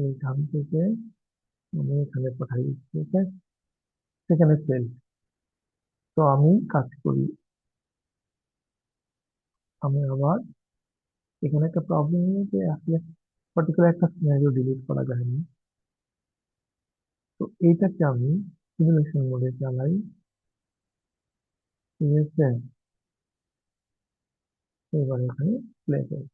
এখান থেকে আমি এখানে পাঠাই দিচ্ছি, ঠিক আছে? সেখানে ফেল। তো আমি কাজ করি, আমি আবার এখানে একটা প্রবলেম যে আসলে পার্টিকুলার একটা সিনারিও ডিলিট করা যায়নি। তো এইটাকে আমি সিমুলেশন মোডে চালাই, ঠিক আছে? এবার এখানে প্লে করি।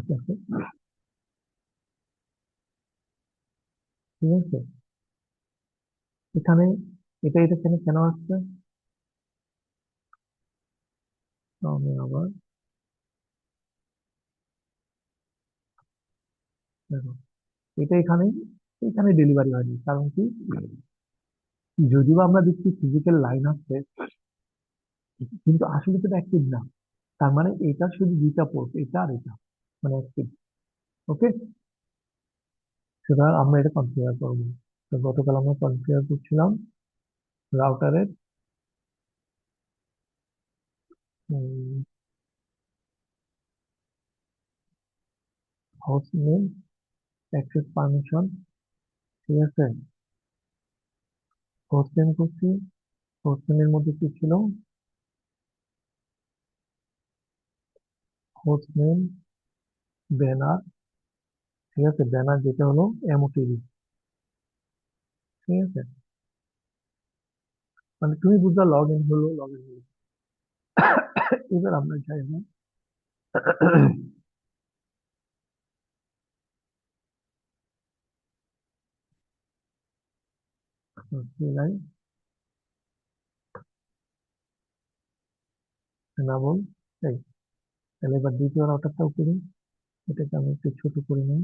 দেখো, ঠিক আছে? এখানে এটা এখানে কেন আসছে? তো আমি আবার দেখো, এটা এখানে এখানে ডেলিভারি হয়নি, কারণ কি? যদিও আমরা দেখছি ফিজিক্যাল লাইন আসছে, কিন্তু আসলে তো অ্যাক্টিভ না। তার মানে এটা শুধু দুইটা পোর্ট, এটা আর এটা, মানে অ্যাক্টিভ। ওকে, সুতরাং আমরা এটা কনফিগার করবো। তো গতকাল আমরা কনফিগার করছিলাম রাউটারের হোস্ট নেম, অ্যাক্সেস পারমিশন, ঠিক আছে? হোস্ট নেম করছি, হোস্ট নেমের মধ্যে কি ছিল? হোস্ট নেম, ব্যানার, ঠিক আছে? ব্যানার যেটা হলো এমওটিভি, ঠিক আছে? মানে তুমি বুঝলা, লগ ইন হলো, লগ ইন হলো। এবার আমরা যাই না, যাই এনাবল। এই, তাহলে এবার দ্বিতীয় রাউটারটাও করি। এটাকে আমি একটু ছোট করে নিই।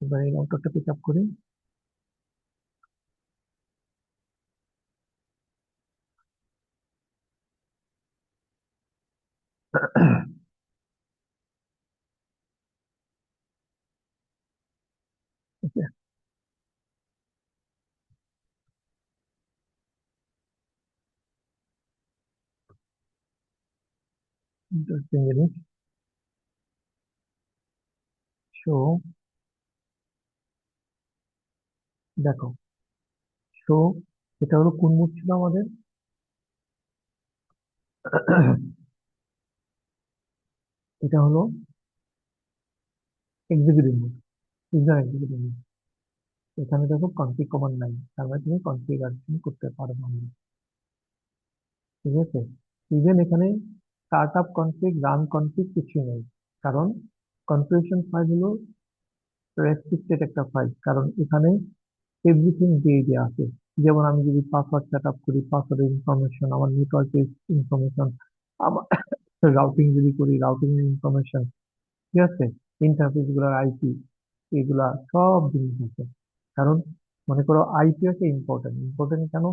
এবার এই রাউটারটা পিক আপ করি। ইন্টারেস্টিং জিনিস। শো, দেখো, শো, এটা হলো কোন মুড ছিল আমাদের? এটা হলো executive mode, user executive mode. এখানে দেখো কনফিগ কমান্ড নাই, তার মানে তুমি কনফিগারেশন করতে পারবে না, ঠিক আছে? ইভেন এখানে start up config, run config কিছু নেই, কারণ কনফিগারেশন ফাইল হলো রেস্ট্রিক্টেড একটা ফাইল, কারণ এখানে এভরিথিং দিয়ে দেওয়া আছে। যেমন আমি যদি পাসওয়ার্ড সেট আপ করি, পাসওয়ার্ডের ইনফরমেশন, আমার নেটওয়ার্কের ইনফরমেশন, আমার রাউটিং যদি করি, রাউটিং এর ইনফরমেশন, ঠিক আছে? ইন্টারফেস গুলার আইপি, এগুলা সব জিনিস আছে। কারণ মনে করো আইপি হচ্ছে ইম্পর্টেন্ট, ইম্পর্টেন্ট কেন?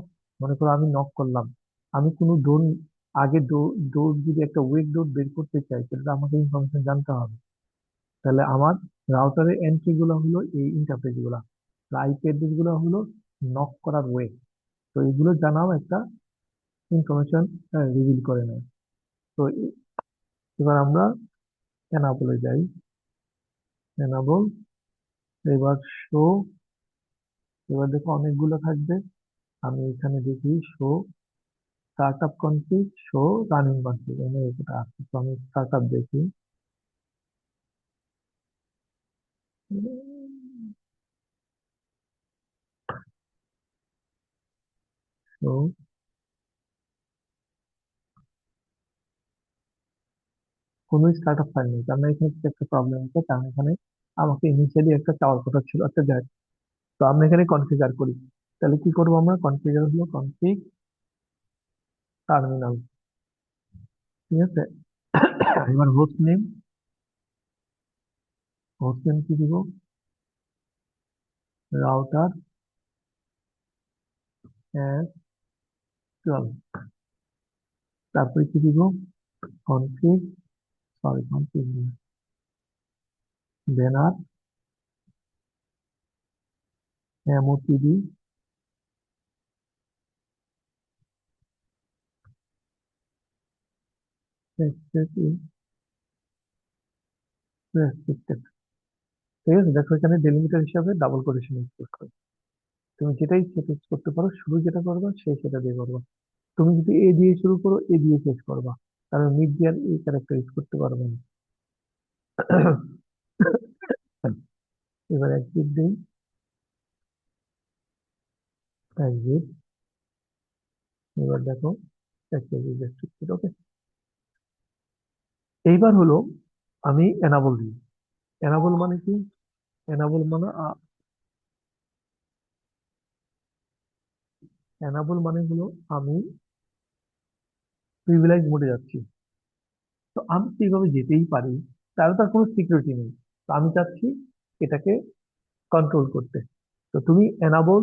মনে করো আমি নক করলাম, আমি কোনো ডোর, আগে ডোর যদি একটা ওয়েক ডোর বের করতে চাই, তাহলে আমাকে ইনফরমেশন জানতে হবে। তাহলে আমার রাউটারের এন্ট্রি গুলো হলো এই ইন্টারফেস গুলা, আইপি অ্যাড্রেস গুলো হলো নক করার ওয়ে। তো এগুলো জানাও একটা ইনফরমেশন রিভিল করে নেয়। তো এবার আমরা এনাবলে যাই, এনাবল, এবার শো। এবার দেখো অনেকগুলো থাকবে, আমি এখানে দেখি show startup config, show running config, এখানে এটা আছে। তো আমি স্টার্ট আপ দেখি, শো কোনো স্টার্ট আপ ফাইল নেই, কারণ এখানে কিছু একটা প্রবলেম আছে, কারণ এখানে আমাকে ইনিশিয়ালি একটা চাওয়ার কথা ছিল, একটা যায়। তো আমরা এখানে কনফিগার করি। তাহলে কি করবো আমরা? কনফিগার হলো কনফিগ টার্মিনাল, ঠিক আছে? এবার হোস্ট নেম, হোস্ট নেম কি দিব? Router twelve. তারপরে কি দিব? Config, sorry config, banner, MOTD restricted. ঠিক আছে, দেখো এখানে ডেলিমিটার হিসাবে ডাবল কোটেশন ইউজ করো। তুমি যেটাই ইচ্ছে ইউজ করতে পারো, শুরু যেটা করবা সেটা দিয়ে করবা। তুমি যদি এ দিয়ে শুরু করো, এ দিয়ে শেষ করবা, কারণ মিড দিয়ে এই ক্যারেক্টার ইউজ করতে পারবে না। এবার এক্সিট দিই, এক্সিট। এবার দেখো রেস্ট্রিক্টেড, ওকে। এইবার হলো আমি এনাবল দিই। এনাবল মানে কি? এনাবল মানে এনাবল মানে হলো আমি প্রিভিলেজ মোডে যাচ্ছি। তো আমি তো এইভাবে যেতেই পারি, তাহলে তার কোনো সিকিউরিটি নেই। তো আমি চাচ্ছি এটাকে কন্ট্রোল করতে। তো তুমি এনাবল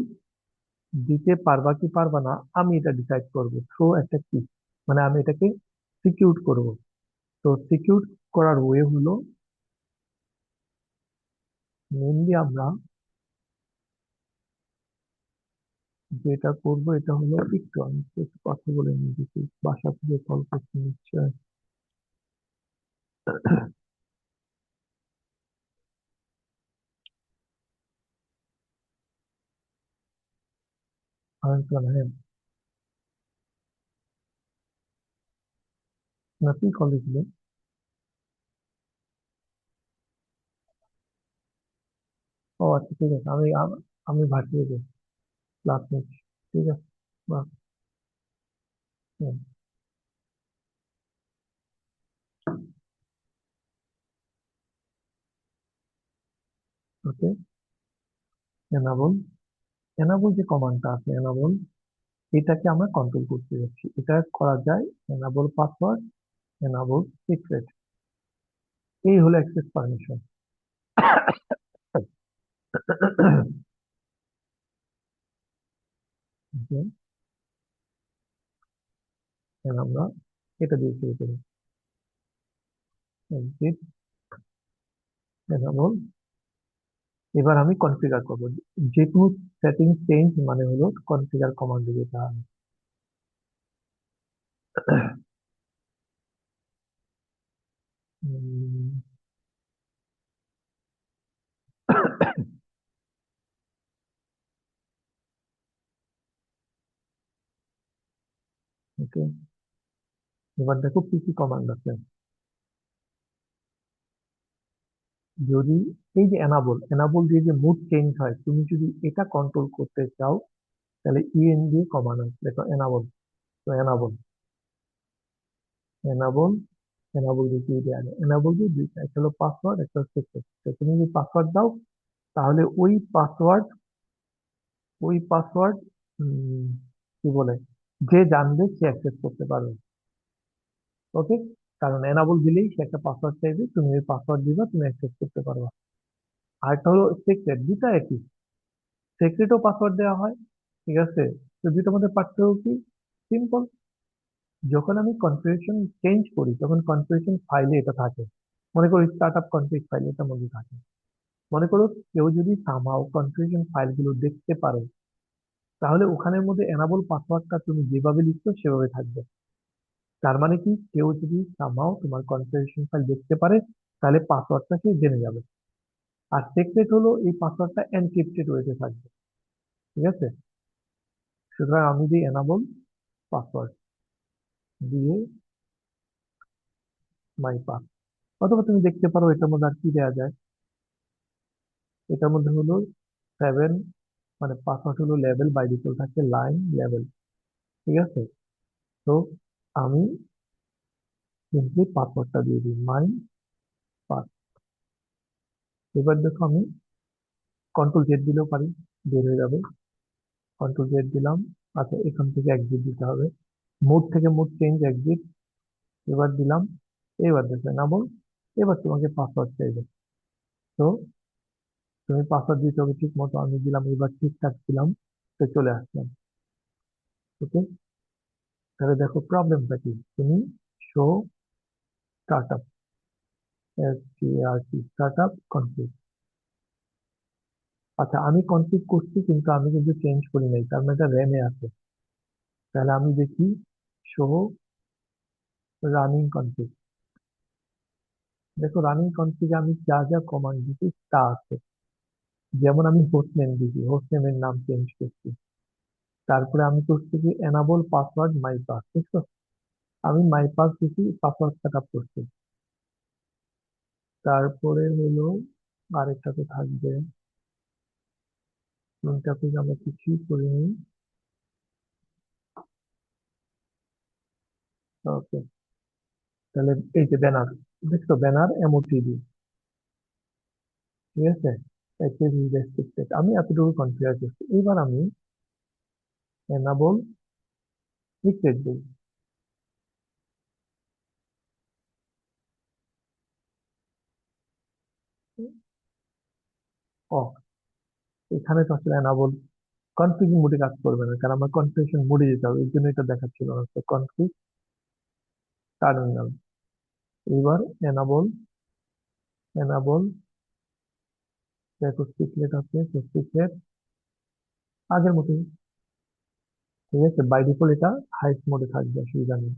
দিতে পারবা কি পারবা না, আমি এটা ডিসাইড করবো থ্রো একটা কি, মানে আমি এটাকে সিকিউর করব। তো সিকিউর করার ওয়ে হলো মেনলি আমরা যেটা করবো এটা হলো, একটু আমি একটু কথা বলে নিয়েছি, বাসা থেকে কল করছি নিশ্চয়। হ্যাঁ, না তুই কল দিছিলে। ও আচ্ছা, ঠিক আছে, আমি ভার্সিটিতে ক্লাস নিচ্ছি। ঠিক আছে, বাহ। ওকে, এনাবল। এনাবল যে কমান্ডটা আছে, এনাবল, এটাকে আমরা কন্ট্রোল করতে যাচ্ছি। এটা করা যায় এনাবল পাসওয়ার্ড, এনাবল সিক্রেট। এই হলো অ্যাক্সেস পারমিশন। আমরা এটা দিয়ে শুরু করি, এক্সিট, এনাবল। এবার আমি কনফিগার করবো। যে কোনো সেটিং চেঞ্জ মানে হলো কনফিগার কমান্ড যেটা হবে। ওকে, এবার দেখো কি কি কমান্ড আছে। যদি এই যে এনাবল, এনাবল দিয়ে যে মুড চেঞ্জ হয়, তুমি যদি এটা কন্ট্রোল করতে চাও, তাহলে ইএন দিয়ে কমান্ড আছে, দেখো এনাবল। তো এনাবল, এনাবল, এনাবল দিয়ে কি দেওয়া যায়, এনাবল দিয়ে দুইটা, একটা হলো পাসওয়ার্ড, একটা হচ্ছে সিক্রেট। তো তুমি যদি পাসওয়ার্ড দাও, তাহলে ওই পাসওয়ার্ড কি বলে, যে জানবে সে অ্যাক্সেস করতে পারবে। ওকে, কারণ এনাবল দিলেই সে একটা পাসওয়ার্ড চাইবে, তুমি ওই পাসওয়ার্ড দিবা, তুমি অ্যাক্সেস করতে পারবা। আর একটা হলো সিক্রেট, দুটা একই, সিক্রেটও পাসওয়ার্ড দেওয়া হয়। ঠিক আছে, তো দুটোর মধ্যে পার্থক্য কি? সিম্পল। যখন আমি কনফিগারেশন চেঞ্জ করি, তখন কনফিগারেশন ফাইলে এটা থাকে। মনে করো স্টার্ট আপ কনফিগ ফাইল এটার মধ্যে থাকে। মনে করো কেউ যদি সামহাও কনফিগারেশন ফাইলগুলো দেখতে পারে, তাহলে ওখানের মধ্যে এনাবল পাসওয়ার্ডটা তুমি যেভাবে লিখছো সেভাবে থাকবে। তার মানে কি, কেউ যদি সামহাও তোমার কনফিগারেশন ফাইল দেখতে পারে, তাহলে পাসওয়ার্ডটা সে জেনে যাবে। আর সিক্রেট হলো এই পাসওয়ার্ডটা এনক্রিপ্টেড ওয়েতে থাকবে। ঠিক আছে, সুতরাং আমি দিই এনাবল পাসওয়ার্ড দিয়ে মাই পাস। অথবা তুমি দেখতে পারো এটার মধ্যে আর কি দেওয়া যায়। এটার মধ্যে হলো 7, মানে পাসওয়ার্ড হলো লেভেল, বাই ডিফল্ট থাকে লাইন লেভেল। ঠিক আছে, তো আমি সিম্পলি পাসওয়ার্ডটা দিয়ে দিই মাই পাস। এবার দেখো আমি কন্ট্রোল জেড দিলেও পারি, বের হয়ে যাবে। কন্ট্রোল জেড দিলাম। আচ্ছা, এখান থেকে এক্সিট দিতে হবে, মোড থেকে মোড চেঞ্জ, এক্সিট। এবার দিলাম। এবার দেখো না বল, এবার তোমাকে পাসওয়ার্ড চাইবে। তো তুমি পাসওয়ার্ড দিতে হবে ঠিক মতো, আমি দিলাম, এবার ঠিকঠাক দিলাম। তো চলে আসলাম। ওকে, তাহলে দেখো প্রবলেমটা কি, তুমি show startup, S T R T startup config. আচ্ছা, আমি কনফিগ করছি কিন্তু আমি কিন্তু চেঞ্জ করি নাই, তার মানে এটা র্যামে আছে। তাহলে আমি দেখি শো রানিং কনফিগ। দেখো রানিং কনফিগে আমি যা যা কমান্ড দিচ্ছি তা আছে। যেমন আমি হোস্ট নেম দিচ্ছি, হোস্ট নেমের নাম চেঞ্জ করছি। তারপরে আমি করছি কি এনাবল পাসওয়ার্ড মাই পাস, ঠিক আছে? আমি মাই পাস দিচ্ছি, পাসওয়ার্ড সেট আপ করছি। তারপরে হলো আরেকটা তো থাকবে, কোনটা থেকে আমরা কিছুই করিনি। ওকে, তাহলে এই যে ব্যানার, দেখছো ব্যানার এমওটিডি, ঠিক আছে? রেস্ট্রিক্টেড আমি এতটুকু কনফিগার করছি। এবার আমি এনাবল সিক্রেট দিই। ও, এখানে তো আসলে এনাবল কনফিগ মোডে কাজ করবে না, কারণ আমার কনফিগারেশন মোডে যেতে হবে, এই জন্য এটা দেখাচ্ছিল না। তো কনফিগ টার্মিনাল, এবার এনাবল, এনাবল দেখো সিক্রেট আছে, সিক্রেট আগের মতোই, ঠিক আছে? বাই ডিফল্ট এটা হাইট মোডে থাকবে, অসুবিধা নেই।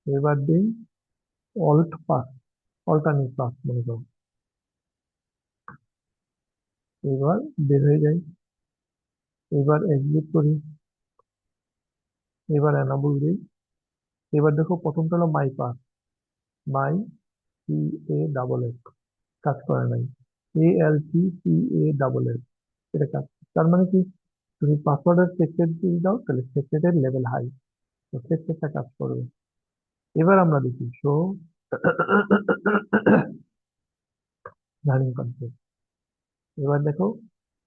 এবার দিই অল্ট পাস, অল্টারনেট পাস মনে করো। এবার বের হয়ে যাই, এবার এক্সিট করি, এবার এনাবল দিই। এবার দেখো প্রথমটা হলো my pass, my C A double S, কাজ করে নাই। ALTCA এটা কাজ, তার মানে কি, তুমি পাসওয়ার্ডের সিক্রেট দিয়ে দাও, তাহলে সিক্রেটের লেভেল হাই, তো সিক্রেটটা কাজ করবে। এবার আমরা দেখি শো রানিং কনফিগ। এবার দেখো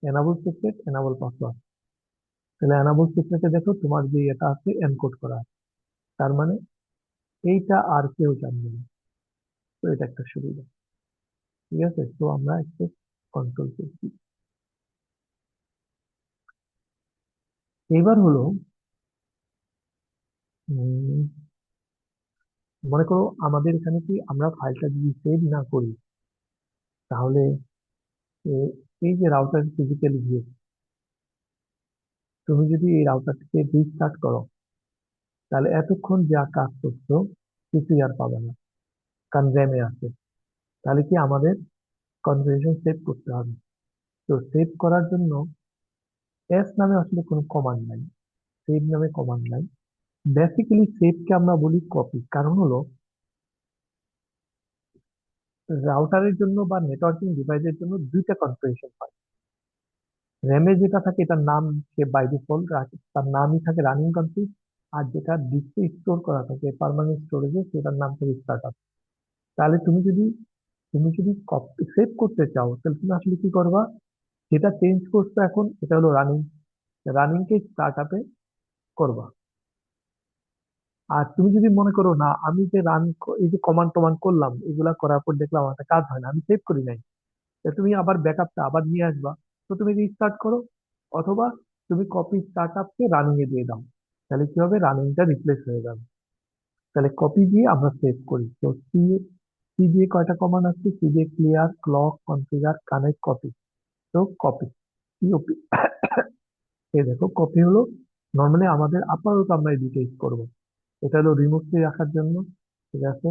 এনাবল সিক্রেট, এনাবল পাসওয়ার্ড। তাহলে এনাবল সিক্রেটে দেখো তোমার যে এটা আছে এনকোড করা আছে। তার মানে এইটা আর কেউ জানবে না, তো এটা একটা সুবিধা। ঠিক আছে, তো আমরা একটা কন্ট্রোল করছি। এবার হলো উম, মনে করো আমাদের এখানে কি আমরা ফাইলটা যদি সেভ না করি, তাহলে এ- এই যে রাউটার ফিজিক্যাল ভিউ, তুমি যদি এই রাউটারটিকে রিস্টার্ট করো, তাহলে এতক্ষণ যা কাজ করছো কিছুই আর পাবে না, কারণ র্যামে আছে। তাহলে কি আমাদের কনফিগারেশন সেভ করতে হবে। তো সেভ করার জন্য এস নামে আসলে কোনো কমান্ড নাই, সেভ নামে কমান্ড নাই। বেসিক্যালি সেভকে আমরা বলি কপি, কারণ হলো রাউটারের জন্য বা নেটওয়ার্কিং ডিভাইসের জন্য দুইটা কনফিগারেশন হয়। র্যামে যেটা থাকে এটার নাম সে বাই ডিফল্ট রাখে, তার নামই থাকে রানিং কনফিগ। আর যেটা ডিস্কে স্টোর করা থাকে পার্মানেন্ট স্টোরেজে, সেটার নাম থাকে স্টার্ট আপ। তাহলে তুমি যদি কপি সেভ করতে চাও, তাহলে তুমি আসলে কি করবা, যেটা চেঞ্জ করছো এখন এটা হলো রানিং, রানিং কে স্টার্ট আপে করবা। আর তুমি যদি মনে করো না, আমি যে এই যে কমান্ড টমান্ড করলাম, এগুলা করার পর দেখলাম আমার একটা কাজ হয় না, আমি সেভ করি নাই, তা তুমি আবার ব্যাকআপটা আবার নিয়ে আসবা। তো তুমি রিস্টার্ট করো, অথবা তুমি কপি স্টার্ট আপকে রানিং এ দিয়ে দাও, তাহলে কি হবে, রানিংটা রিপ্লেস হয়ে যাবে। তাহলে কপি দিয়ে আমরা সেভ করি। তো সি, সি দিয়ে কয়টা কমান্ড আছে, সি দিয়ে clear, clock, configure, connect, copy. তো কপি, সিওপি, এই দেখো কপি হলো। নর্মালি আমাদের আপাতত আমরা এই দুটো ইউজ করবো। এটা হলো রিমোট থেকে রাখার জন্য, ঠিক আছে,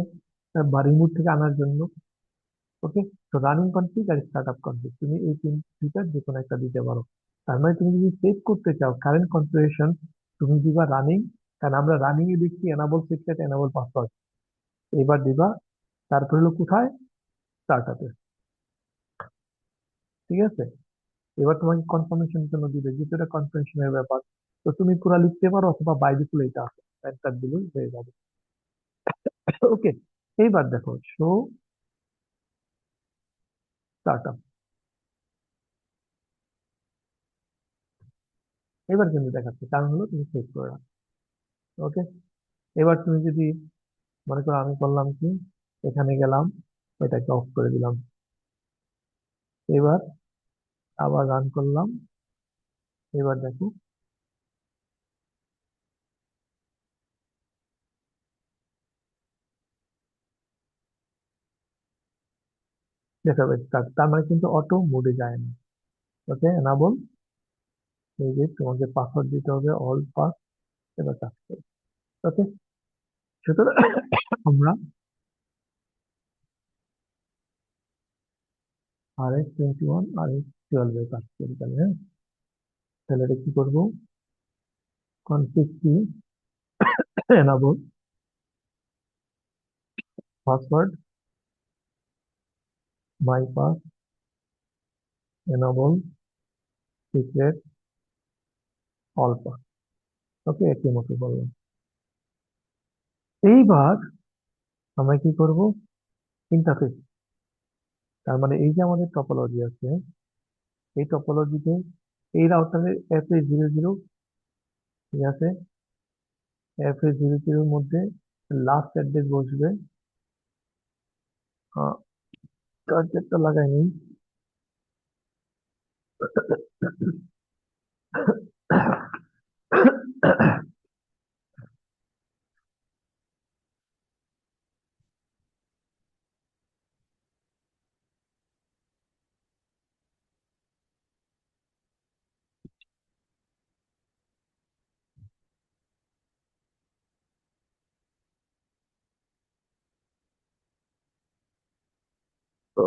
বা রিমোট থেকে আনার জন্য। ওকে, তো রানিং কনফিগ আর স্টার্ট আপ কনফিগ, তুমি এই তিন ফিচার যে কোনো একটা দিতে পারো। তার মানে তুমি যদি সেভ করতে চাও কারেন্ট কনফিগারেশন, তুমি দিবা রানিং, কারণ আমরা রানিং এ দেখছি এনাবল সিক্রেট, এনাবল পাসওয়ার্ড। এবার দিবা, তারপর হলো কোথায়, স্টার্ট আপে, ঠিক আছে? এবার তোমাকে কনফার্মেশনের জন্য দিবে, যেহেতু এটা কনফার্মেশনের ব্যাপার, তো তুমি পুরা লিখতে পারো, অথবা বাই ডিফল্ট এটা আছে, এন্টার দিলেই হয়ে যাবে। ওকে, এইবার দেখো শো স্টার্ট আপ, এবার কিন্তু দেখাচ্ছে, কারণ হলো তুমি সেভ করে রাখো। ওকে, এবার তুমি যদি মনে করো, আমি করলাম কি, এখানে গেলাম, এটাকে অফ করে দিলাম। এবার আবার রান করলাম, এবার দেখো, দেখা যাবে start। তার মানে কিন্তু অটো মোডে যায় না। ওকে, এনাবল। এই যে তোমাকে পাসওয়ার্ড দিতে হবে অল পাস, এবার কাজ করবে। ওকে, সুতরাং আমরা RS 21 RS 12 এর কাজ করি তাহলে, হ্যাঁ। তাহলে এটা কি করবো? কনফিগ কি, enable password my pass, enable secret all pass. Okay, একই মতো বললাম। এইবার আমরা কি করব? ইন্টারফেস। তার মানে এই যে আমাদের টপোলজি আছে, এই টপোলজিতে এই রাউটারের FA00, ঠিক আছে, FA00 মধ্যে লাস্ট অ্যাড্রেস বসবে। কার্যটা লাগাই নেই। তো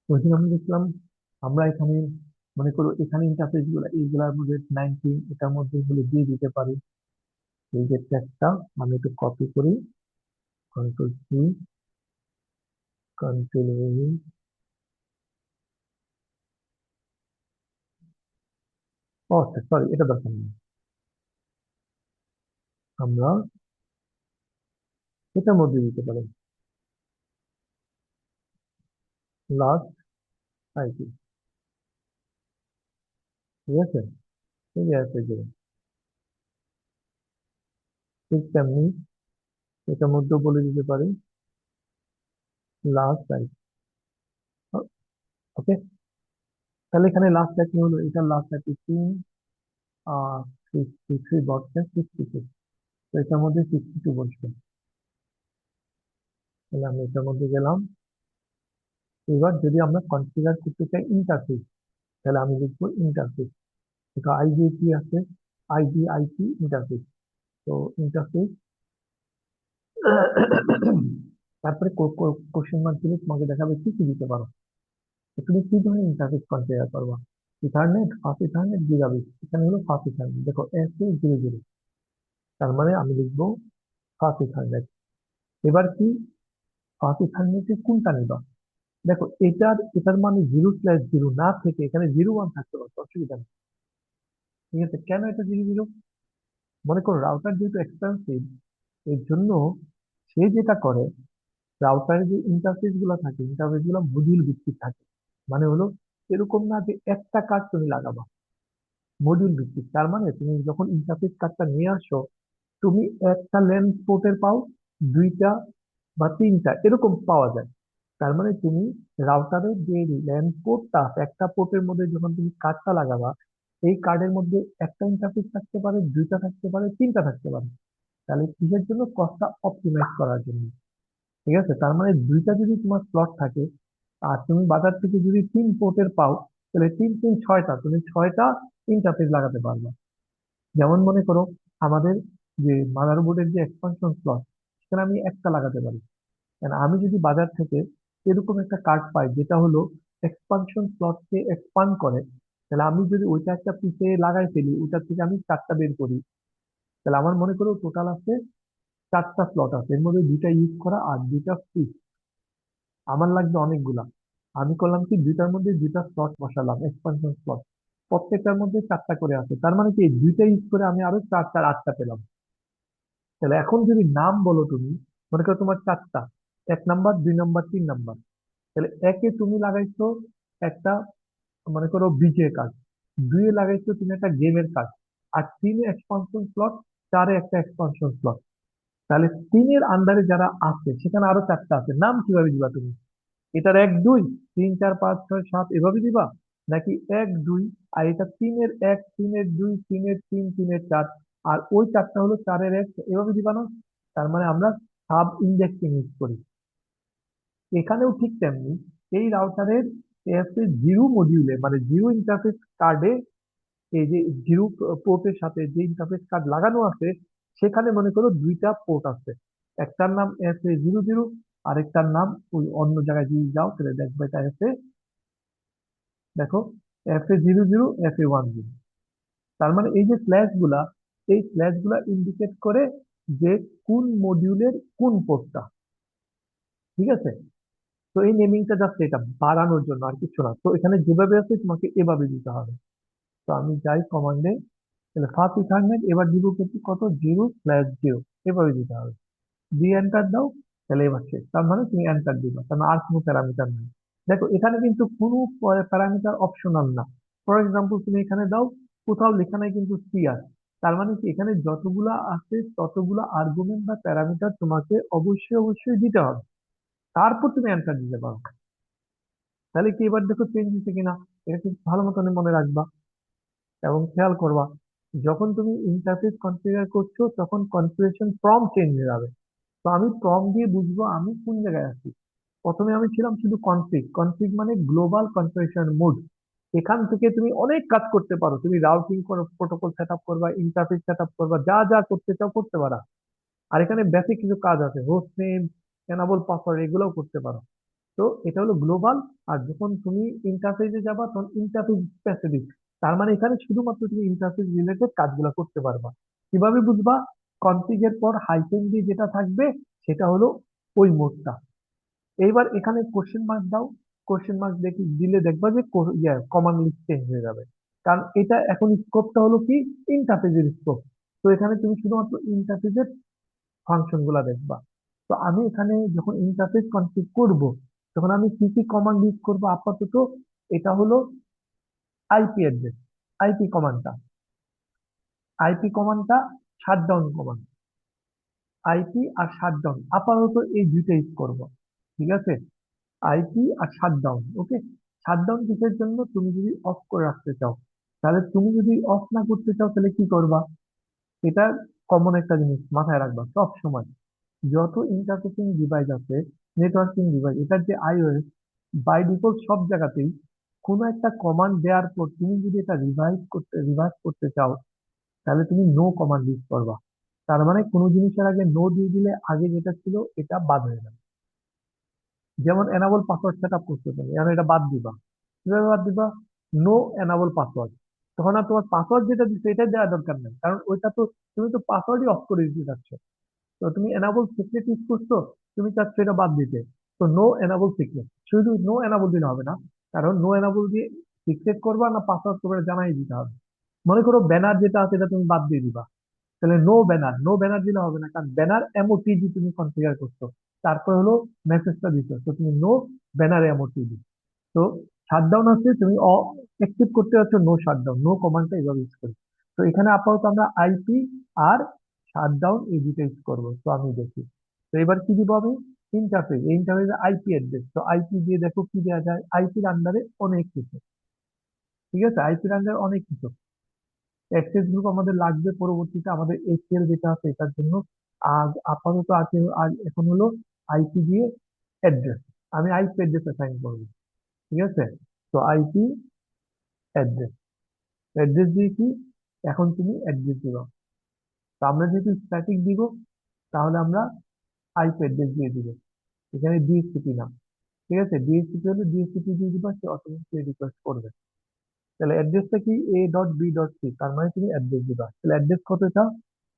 ওইদিন আমি দেখলাম, আমরা এখানে মনে করো এখানে ইন্টারফেস গুলো এইগুলার মধ্যে 19 এটার মধ্যে এগুলো দিয়ে দিতে পারি। এই যে ট্যাগটা আমি একটু কপি করি, Ctrl+C, Ctrl+V। ও আচ্ছা, সরি, এটা দরকার নেই। আমরা এটার মধ্যে দিতে পারি লাস্ট আইপি, ঠিক আছে। এই যে আছে যে, ঠিক তেমনি এটার মধ্যে বলে দিতে পারি লাস্ট আইপি। ওকে, তাহলে এখানে লাস্ট আইপি হলো, এটা লাস্ট আইপি 63.66। তো এটার মধ্যে 62 বসবে। তাহলে আমি এটার মধ্যে গেলাম। এবার যদি আমরা কনফিগার করতে চাই ইন্টারফেস, তাহলে আমি লিখবো ইন্টারফেস। এটা আইডি কি আছে, আইডি আইপি ইন্টারফেস। তো ইন্টারফেস, তারপরে কোশ্চেন মার্ক দিলে তোমাকে দেখাবে কি কি দিতে পারো। তো তুমি কি ধরনের ইন্টারফেস কনফিগার করবা? Ethernet, fast ethernet, gigabit. এখানে হলো ফাস্ট ইথারনেট, দেখো SA00। তার মানে আমি লিখবো ফাস্ট ইথারনেট। এবার কি, ফাস্ট ইথারনেটে কোনটা নিবা? দেখো এটার মানে 0/0 না থেকে এখানে 01 থাকতে পারতো, অসুবিধা নেই। ঠিক আছে, কেন এটা 00? মনে করো রাউটার যেহেতু এক্সপেন্সিভ, এর জন্য সে যেটা করে, রাউটারে যে ইন্টারফেস গুলো থাকে, ইন্টারফেস গুলো মডিউল ভিত্তিক থাকে। মানে হলো এরকম না যে একটা কার্ড তুমি লাগাবা, মডিউল ভিত্তিক। তার মানে তুমি যখন ইন্টারফেস কার্ডটা নিয়ে আসো, তুমি একটা লেন্স পোর্টের পাও, দুইটা বা তিনটা এরকম পাওয়া যায়। তার মানে তুমি রাউটারের যে লেন্স পোর্টটা আছে, একটা পোর্টের মধ্যে যখন তুমি কার্ডটা লাগাবা, এই কার্ডের মধ্যে একটা ইন্টারফেস থাকতে পারে, দুইটা থাকতে পারে, তিনটা থাকতে পারে। তাহলে কিসের জন্য? কস্টটা অপটিমাইজ করার জন্য। ঠিক আছে, তার মানে দুইটা যদি তোমার স্লট থাকে, আর তুমি বাজার থেকে যদি 3 পোর্টের পাও, তাহলে 3 3 6টা, তুমি 6টা ইন্টারফেস লাগাতে পারবে। যেমন মনে করো আমাদের যে মাদারবোর্ডের যে এক্সপানশন স্লট, সেখানে আমি একটা লাগাতে পারি। কারণ আমি যদি বাজার থেকে এরকম একটা কার্ড পাই যেটা হলো এক্সপানশন স্লটকে এক্সপান্ড করে, তাহলে আমি যদি ওইটা একটা পিসে লাগাই ফেলি, ওইটা থেকে আমি 4টা বের করি, তাহলে আমার মনে করো টোটাল আছে 4টা স্লট আছে, এর মধ্যে দুইটা ইউজ করা আর দুইটা ফ্রি। আমার লাগবে অনেকগুলা। আমি করলাম কি, দুইটার মধ্যে দুইটা স্লট বসালাম, এক্সপানশন স্লট। প্রত্যেকটার মধ্যে 4টা করে আছে, তার মানে কি এই দুইটা ইউজ করে আমি আরো 4 4 8টা পেলাম। তাহলে এখন যদি নাম বলো তুমি, মনে করো তোমার 4টা, 1 নাম্বার, 2 নাম্বার, 3 নাম্বার। তাহলে একে তুমি লাগাইছো একটা, মনে করো বিজে কার্ড, দুইয়ে লাগাইছো তুমি একটা গেমের কার্ড, আর তিনে এক্সপানশন স্লট, চারে একটা এক্সপানশন স্লট। তাহলে তিনের আন্ডারে যারা আছে সেখানে আরো 4টা আছে, নাম কিভাবে দিবা তুমি? এটার 1 2 3 4 5 6 7 এভাবে দিবা, নাকি 1 2, আর এটা 3-এর 1, 3-এর 2, 3-এর 3, 3-এর 4, আর ওই চারটা হলো 4-এর x, এভাবে দিবা না? তার মানে আমরা সাব ইন্ডেক্সিং ইউজ করি। এখানেও ঠিক তেমনি এই রাউটারের জিরো মডিউলে মানে জিরো ইন্টারফেস কার্ডে, এই যে জিরো পোর্টের সাথে যে ইন্টারফেস কার্ড লাগানো আছে, সেখানে মনে করো দুইটা পোর্ট আছে। একটার নাম SA00, আরেকটার নাম ওই অন্য জায়গায় যদি যাও তাহলে দেখবে এটা দেখো SA00, SA10। তার মানে এই যে স্ল্যাশ গুলা, এই স্ল্যাশ গুলা ইন্ডিকেট করে যে কোন মডিউলের কোন পোর্টটা। ঠিক আছে? তো এই নেমিংটা জাস্ট এটা বাড়ানোর জন্য, আর কিছু না। তো এখানে যেভাবে আছে তোমাকে এভাবে দিতে হবে। তো আমি যাই কমান্ডে, তাহলে ফার্স্ট ইথারনেট, এবার দিব কিন্তু কত, 0/0, এভাবে দিতে হবে। দিয়ে এন্টার দাও, তাহলে এবার শেষ। তার মানে তুমি এন্টার দিবা, তার মানে আর কোনো প্যারামিটার নেই। দেখো এখানে কিন্তু কোনো প্যারামিটার অপশনাল না। ফর এক্সাম্পল তুমি এখানে দাও, কোথাও লেখা নাই কিন্তু সিআর। তার মানে কি, এখানে যতগুলা আছে ততগুলা আর্গুমেন্ট বা প্যারামিটার তোমাকে অবশ্যই অবশ্যই দিতে হবে, তারপর তুমি অ্যান্সার দিতে পারো। তাহলে কি এবার দেখো চেঞ্জ হচ্ছে কিনা, এটা কিন্তু ভালো মতন মনে রাখবা এবং খেয়াল করবা। যখন তুমি ইন্টারফেস কনফিগার করছো তখন কনফিগারেশন ফর্ম চেঞ্জ হয়ে যাবে। তো আমি ফর্ম দিয়ে বুঝবো আমি কোন জায়গায় আছি। প্রথমে আমি ছিলাম শুধু কনফিগ, কনফিগ মানে গ্লোবাল কনফিগারেশন মোড। এখান থেকে তুমি অনেক কাজ করতে পারো, তুমি রাউটিং করো, প্রোটোকল সেট আপ করবা, ইন্টারফেস সেট আপ করবা, যা যা করতে চাও করতে পারা। আর এখানে বেসিক কিছু কাজ আছে, হোস্ট নেম, এনাবল পাসওয়ার্ড, এগুলোও করতে পারো। তো এটা হলো গ্লোবাল। আর যখন তুমি ইন্টারফেসে যাবা তখন ইন্টারফেস স্পেসিফিক। তার মানে এখানে শুধুমাত্র তুমি ইন্টারফেস রিলেটেড কাজগুলো করতে পারবা। কিভাবে বুঝবা? কনফিগের পর হাইফেন দিয়ে যেটা থাকবে সেটা হলো ওই মোডটা। এইবার এখানে কোশ্চেন মার্ক দাও, কোশ্চেন মার্ক দেখি দিলে দেখবা যে কমান্ড লিস্ট চেঞ্জ হয়ে যাবে। কারণ এটা এখন স্কোপটা হলো কি, ইন্টারফেসের স্কোপ। তো এখানে তুমি শুধুমাত্র ইন্টারফেসের ফাংশন গুলা দেখবা। তো আমি এখানে যখন ইন্টারফেস কনফিগ করব, তখন আমি কি কি কমান্ড ইউজ করবো আপাতত, এটা হলো আইপি অ্যাড্রেস, আইপি কমান্ডটা, আইপি কমান্ডটা শাটডাউন কমান্ড। আইপি আর শাটডাউন আপাতত এই দুইটা ইউজ করব। ঠিক আছে? আইপি আর শাটডাউন, ওকে। শাটডাউন কিসের জন্য, তুমি যদি অফ করে রাখতে চাও। তাহলে তুমি যদি অফ না করতে চাও তাহলে কি করবা? এটা কমন একটা জিনিস মাথায় রাখবা সব সময়। যত ইন্টারফেসিং ডিভাইস আছে, নেটওয়ার্কিং ডিভাইস, এটার যে আইওএস, বাই ডিফল্ট সব জায়গাতেই কোনো একটা কমান্ড দেওয়ার পর তুমি যদি এটা রিভার্স করতে চাও, তাহলে তুমি নো কমান্ড ইউজ করবা। তার মানে কোনো জিনিসের আগে নো দিয়ে দিলে আগে যেটা ছিল এটা বাদ হয়ে যাবে। যেমন এনাবল পাসওয়ার্ড সেট আপ করতে পারে, এখন এটা বাদ দিবা। কিভাবে বাদ দিবা? No enable password. তখন আর তোমার পাসওয়ার্ড যেটা দিচ্ছে এটা দেওয়া দরকার নেই, কারণ ওইটা তো তুমি তো পাসওয়ার্ডই অফ করে দিতে চাচ্ছ। তো তুমি এনাবল সিক্রেট ইউজ করছো, তুমি চাচ্ছ এটা বাদ দিতে। তো নো এনাবল সিক্রেট, শুধু নো এনাবল দিলে হবে না, কারণ নো এনাবল দিয়ে সিক্রেট করবা না পাসওয়ার্ড করবে জানাই দিতে হবে। মনে করো ব্যানার যেটা আছে এটা তুমি বাদ দিয়ে দিবা, তাহলে নো ব্যানার, নো ব্যানার দিলে হবে না, কারণ ব্যানার এমওটিজি তুমি কনফিগার করছো। তারপর হলো মেসেজটা দিচ্ছ, তো তুমি নো ব্যানার এমওটিজি। তো শাটডাউন হচ্ছে তুমি অ্যাক্টিভ করতে যাচ্ছ নো শাটডাউন, নো কমান্ডটা এইভাবে ইউজ করি। তো এখানে আপাতত আমরা আইপি আর শাটডাউন এই দুটো ইউজ করবো। তো আমি দেখি, তো এবার কি দিব আমি, ইন্টারফেস, এই ইন্টারফেসে আইপি অ্যাড্রেস। তো আইপি দিয়ে দেখো কি দেওয়া যায়, আইপির আন্ডারে অনেক কিছু। ঠিক আছে? আইপির আন্ডারে অনেক কিছু। অ্যাক্সেস গ্রুপ আমাদের লাগবে পরবর্তীতে, আমাদের এসিএল যেটা আছে এটার জন্য। আজ আপাতত আছে, আজ এখন হলো আইপি দিয়ে অ্যাড্রেস, আমি আইপি অ্যাড্রেস অ্যাসাইন করবো। ঠিক আছে? তো আইপি অ্যাড্রেস, অ্যাড্রেস দিয়ে কি, এখন তুমি অ্যাড্রেস দিবা। তো আমরা যেহেতু স্ট্যাটিক দিব, তাহলে আমরা আইপি অ্যাড্রেস দিয়ে দিব। এখানে ডিএসসিপি না। ঠিক আছে? ডিএসসিপি হলে ডিএসসিপি দিয়ে দিবা, সে অটোমেটিক্যালি রিকোয়েস্ট করবে। তাহলে অ্যাড্রেসটা কি, A.B.C, তার মানে তুমি অ্যাড্রেস দিবা। তাহলে অ্যাড্রেস কত এটা,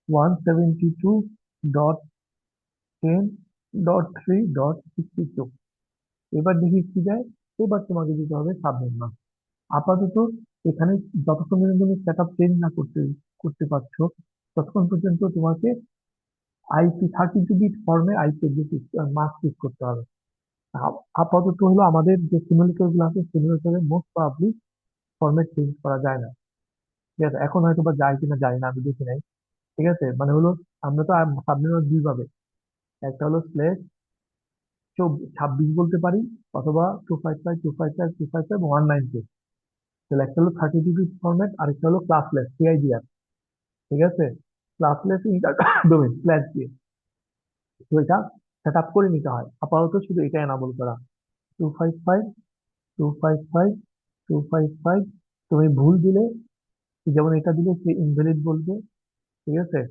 172.10.3.62। এবার দেখি কি যায়। এবার তোমাকে দিতে হবে সাবমিট নাও। আপাতত এখানে যতক্ষণ পর্যন্ত তুমি সেট আপ চেঞ্জ না করতে করতে পারছো, ততক্ষণ পর্যন্ত তোমাকে আইপি 32 বিট ফর্মে আইপি মাস্ক ইউজ করতে হবে। আপাতত হলো আমাদের যে সিমুলেটর গুলো আছে, সিমুলেটরে মোস্ট প্রবাবলি ফরম্যাট চেঞ্জ করা যায় না। ঠিক আছে? এখন হয়তো বা যায় কিনা জানি না, আমি দেখি নাই। ঠিক আছে? মানে হলো আমরা তো সাবমিট দুই ভাবে, একটা হলো স্ল্যাশ 26 বলতে পারি, অথবা 255 255 255 192। তাহলে একটা হলো 32 বিট ফরম্যাট, আরেকটা হলো ক্লাসলেস সিআইডিআর। ঠিক আছে? ক্লাসলেস ইন্টার ডোমেন স্ল্যাশ দিয়ে, তো এটা সেট আপ করে নিতে হয়। আপাতত শুধু এটা এনাবল করা। 255, 255, 255। তুমি ভুল দিলে, যেমন এটা দিলে সে ইনভ্যালিড বলবে। ঠিক আছে,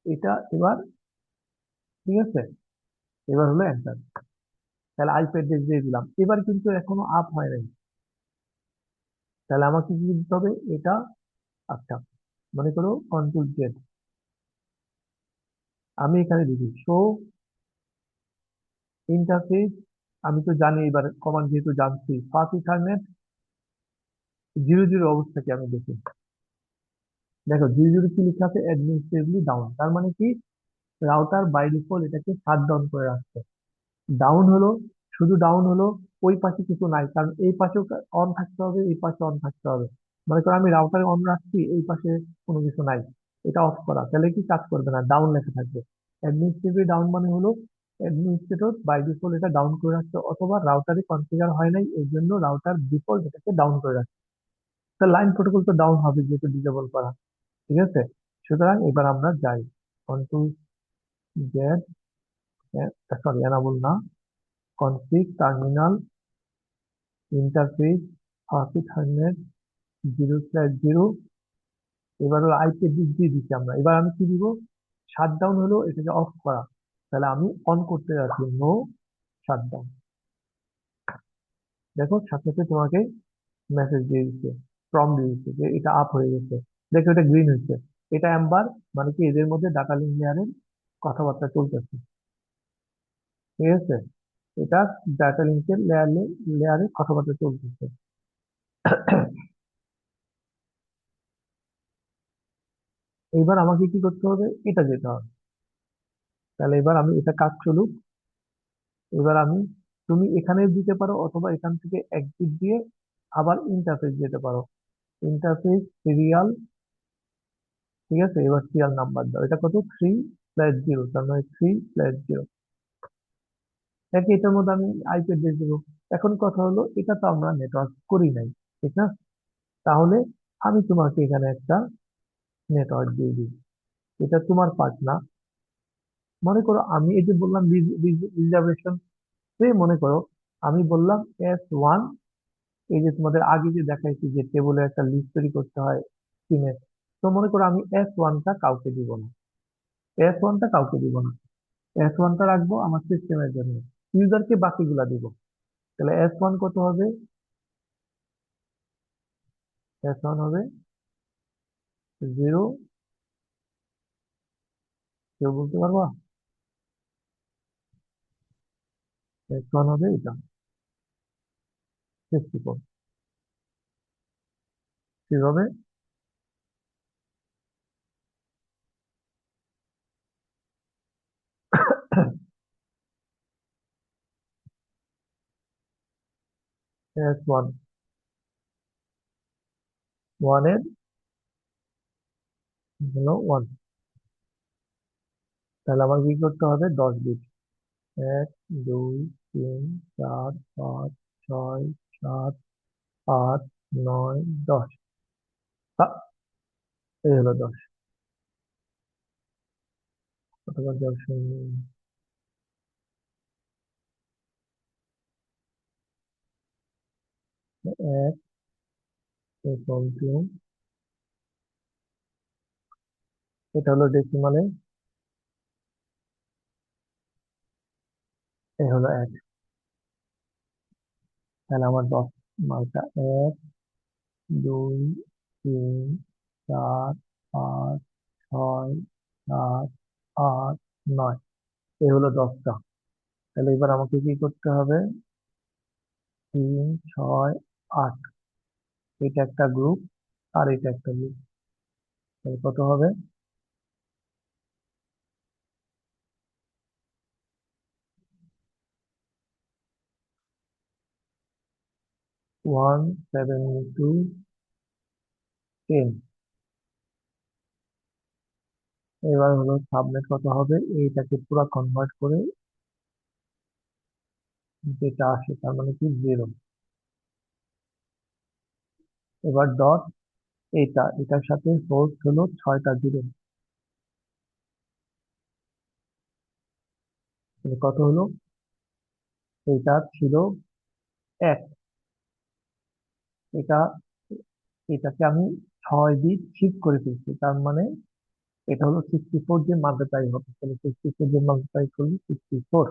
এটা এবার, ঠিক আছে, এবার হলো অ্যান্সার। তাহলে আইপি অ্যাড্রেস দিয়ে দিলাম, এবার কিন্তু এখনো আপ হয় নাই। তাহলে আমাকে কি দিতে হবে এটা? আচ্ছা, মনে করো কন্ট্রোল জেড, আমি এখানে দিচ্ছি শো ইন্টারফেস। আমি তো জানি, এবার কমান্ড যেহেতু জানছি, ফার্স্ট ইথারনেট 00 অবস্থাকে আমি দেখি। দেখো 00 কি লেখা আছে, অ্যাডমিনিস্ট্রেটিভলি ডাউন, তার মানে কি রাউটার বাই ডিফল্ট এটাকে শাট ডাউন করে রাখছে। ডাউন হলো, শুধু ডাউন হলো, ওই পাশে কিছু নাই, কারণ এই পাশেও অন থাকতে হবে, এই পাশে অন থাকতে হবে। মনে করো আমি রাউটারে অন রাখছি, এই পাশে কোনো কিছু নাই, এটা অফ করা, তাহলে কি কাজ করবে না, ডাউন লেখা থাকবে। অ্যাডমিনিস্ট্রেটিভ ডাউন মানে হলো অ্যাডমিনিস্ট্রেটর বাই ডিফল্ট এটা ডাউন করে রাখছে, অথবা রাউটারে কনফিগার হয় নাই, এই জন্য রাউটার ডিফল্ট এটাকে ডাউন করে রাখছে। তা লাইন প্রোটোকল তো ডাউন হবে যেহেতু ডিসেবল করা। ঠিক আছে, সুতরাং এবার আমরা যাই কন্ট্রোল জেড, সরি এনাবল না, config terminal interface first hundred 0/0। এবার হলো আইপি দিক দিয়ে দিচ্ছি আমরা, এবার আমি কি দিব, শাটডাউন হলো এটাকে অফ করা, তাহলে আমি অন করতে যাচ্ছি নো শাটডাউন। দেখো সাথে সাথে তোমাকে মেসেজ দিয়ে দিচ্ছে, প্রম্পট দিয়ে দিচ্ছে যে এটা আপ হয়ে গেছে। দেখো এটা গ্রিন হচ্ছে, এটা অ্যাম্বার, মানে কি এদের মধ্যে ডাটা লিঙ্ক লেয়ারের কথাবার্তা চলতেছে। ঠিক আছে, এটা ডাটা লিঙ্কের লেয়ারে কথাবার্তা চলতেছে। এইবার আমাকে কি করতে হবে, এটা যেতে হবে। তাহলে এবার আমি এটা কাজ চলুক। এবার আমি, তুমি এখানে দিতে পারো অথবা এখান থেকে এক্সিট দিয়ে আবার ইন্টারফেস যেতে পারো। ইন্টারফেস সিরিয়াল, ঠিক আছে, এবার সিরিয়াল নাম্বার দাও, এটা কত, 3/0, তার মানে 3/0। দেখি এটার মধ্যে আমি আইপি অ্যাড্রেস দেবো। এখন কথা হলো, এটা তো আমরা নেটওয়ার্ক করি নাই, ঠিক না? তাহলে আমি তোমাকে এখানে একটা নেটওয়ার্ক দিয়ে দিই, এটা তোমার পার্ট না। মনে করো আমি এই যে বললাম রিজার্ভেশন, মনে করো আমি বললাম S1, এই যে তোমাদের আগে যে দেখাইছি যে টেবিলের একটা লিস্ট তৈরি করতে হয় স্কিমের, তো মনে করো আমি S1টা কাউকে দিব না, S1টা কাউকে দিব না, S1টা রাখবো আমার সিস্টেমের জন্য, ইউজারকে বাকিগুলা দিব। তাহলে S1 কত হবে, S1 হবে 0, কেউ বলতে পারবা? S1 হবে এটা 64, কিভাবে? S1 ওয়ানের হলো 1, তাহলে আমার কি করতে হবে, 10 বিট। 1, 2, 3, 4, 5, 6, 7, 8, 9, 10। এই হলো 10। অথবা 10, 1 ইকুয়াল টু, এটা হলো ডেসিমালে, এ হলো 1। তাহলে আমার 10 মালটা 1, 2, 3, 4, 5, 6, 7, 8, 9, এ হলো 10টা। তাহলে এবার আমাকে কি করতে হবে, 3, 6, 8, এটা একটা গ্রুপ আর এটা একটা গ্রুপ, তাহলে কত হবে, 172, 10। এবার হলো সাবনেট কত হবে, এইটাকে পুরো কনভার্ট করে যেটা আসে তার মানে কি 0। এবার ডট, এটার সাথে হোস্ট হলো 6টা 0, কত হলো? এটা ছিল 1। এটা এটাকে আমি 6 বিট শিফট করে ফেলছি, তার মানে এটা হলো 64 দিয়ে মাল্টিপ্লাই হবে, তাহলে 64 দিয়ে মাল্টিপ্লাই করলে 64।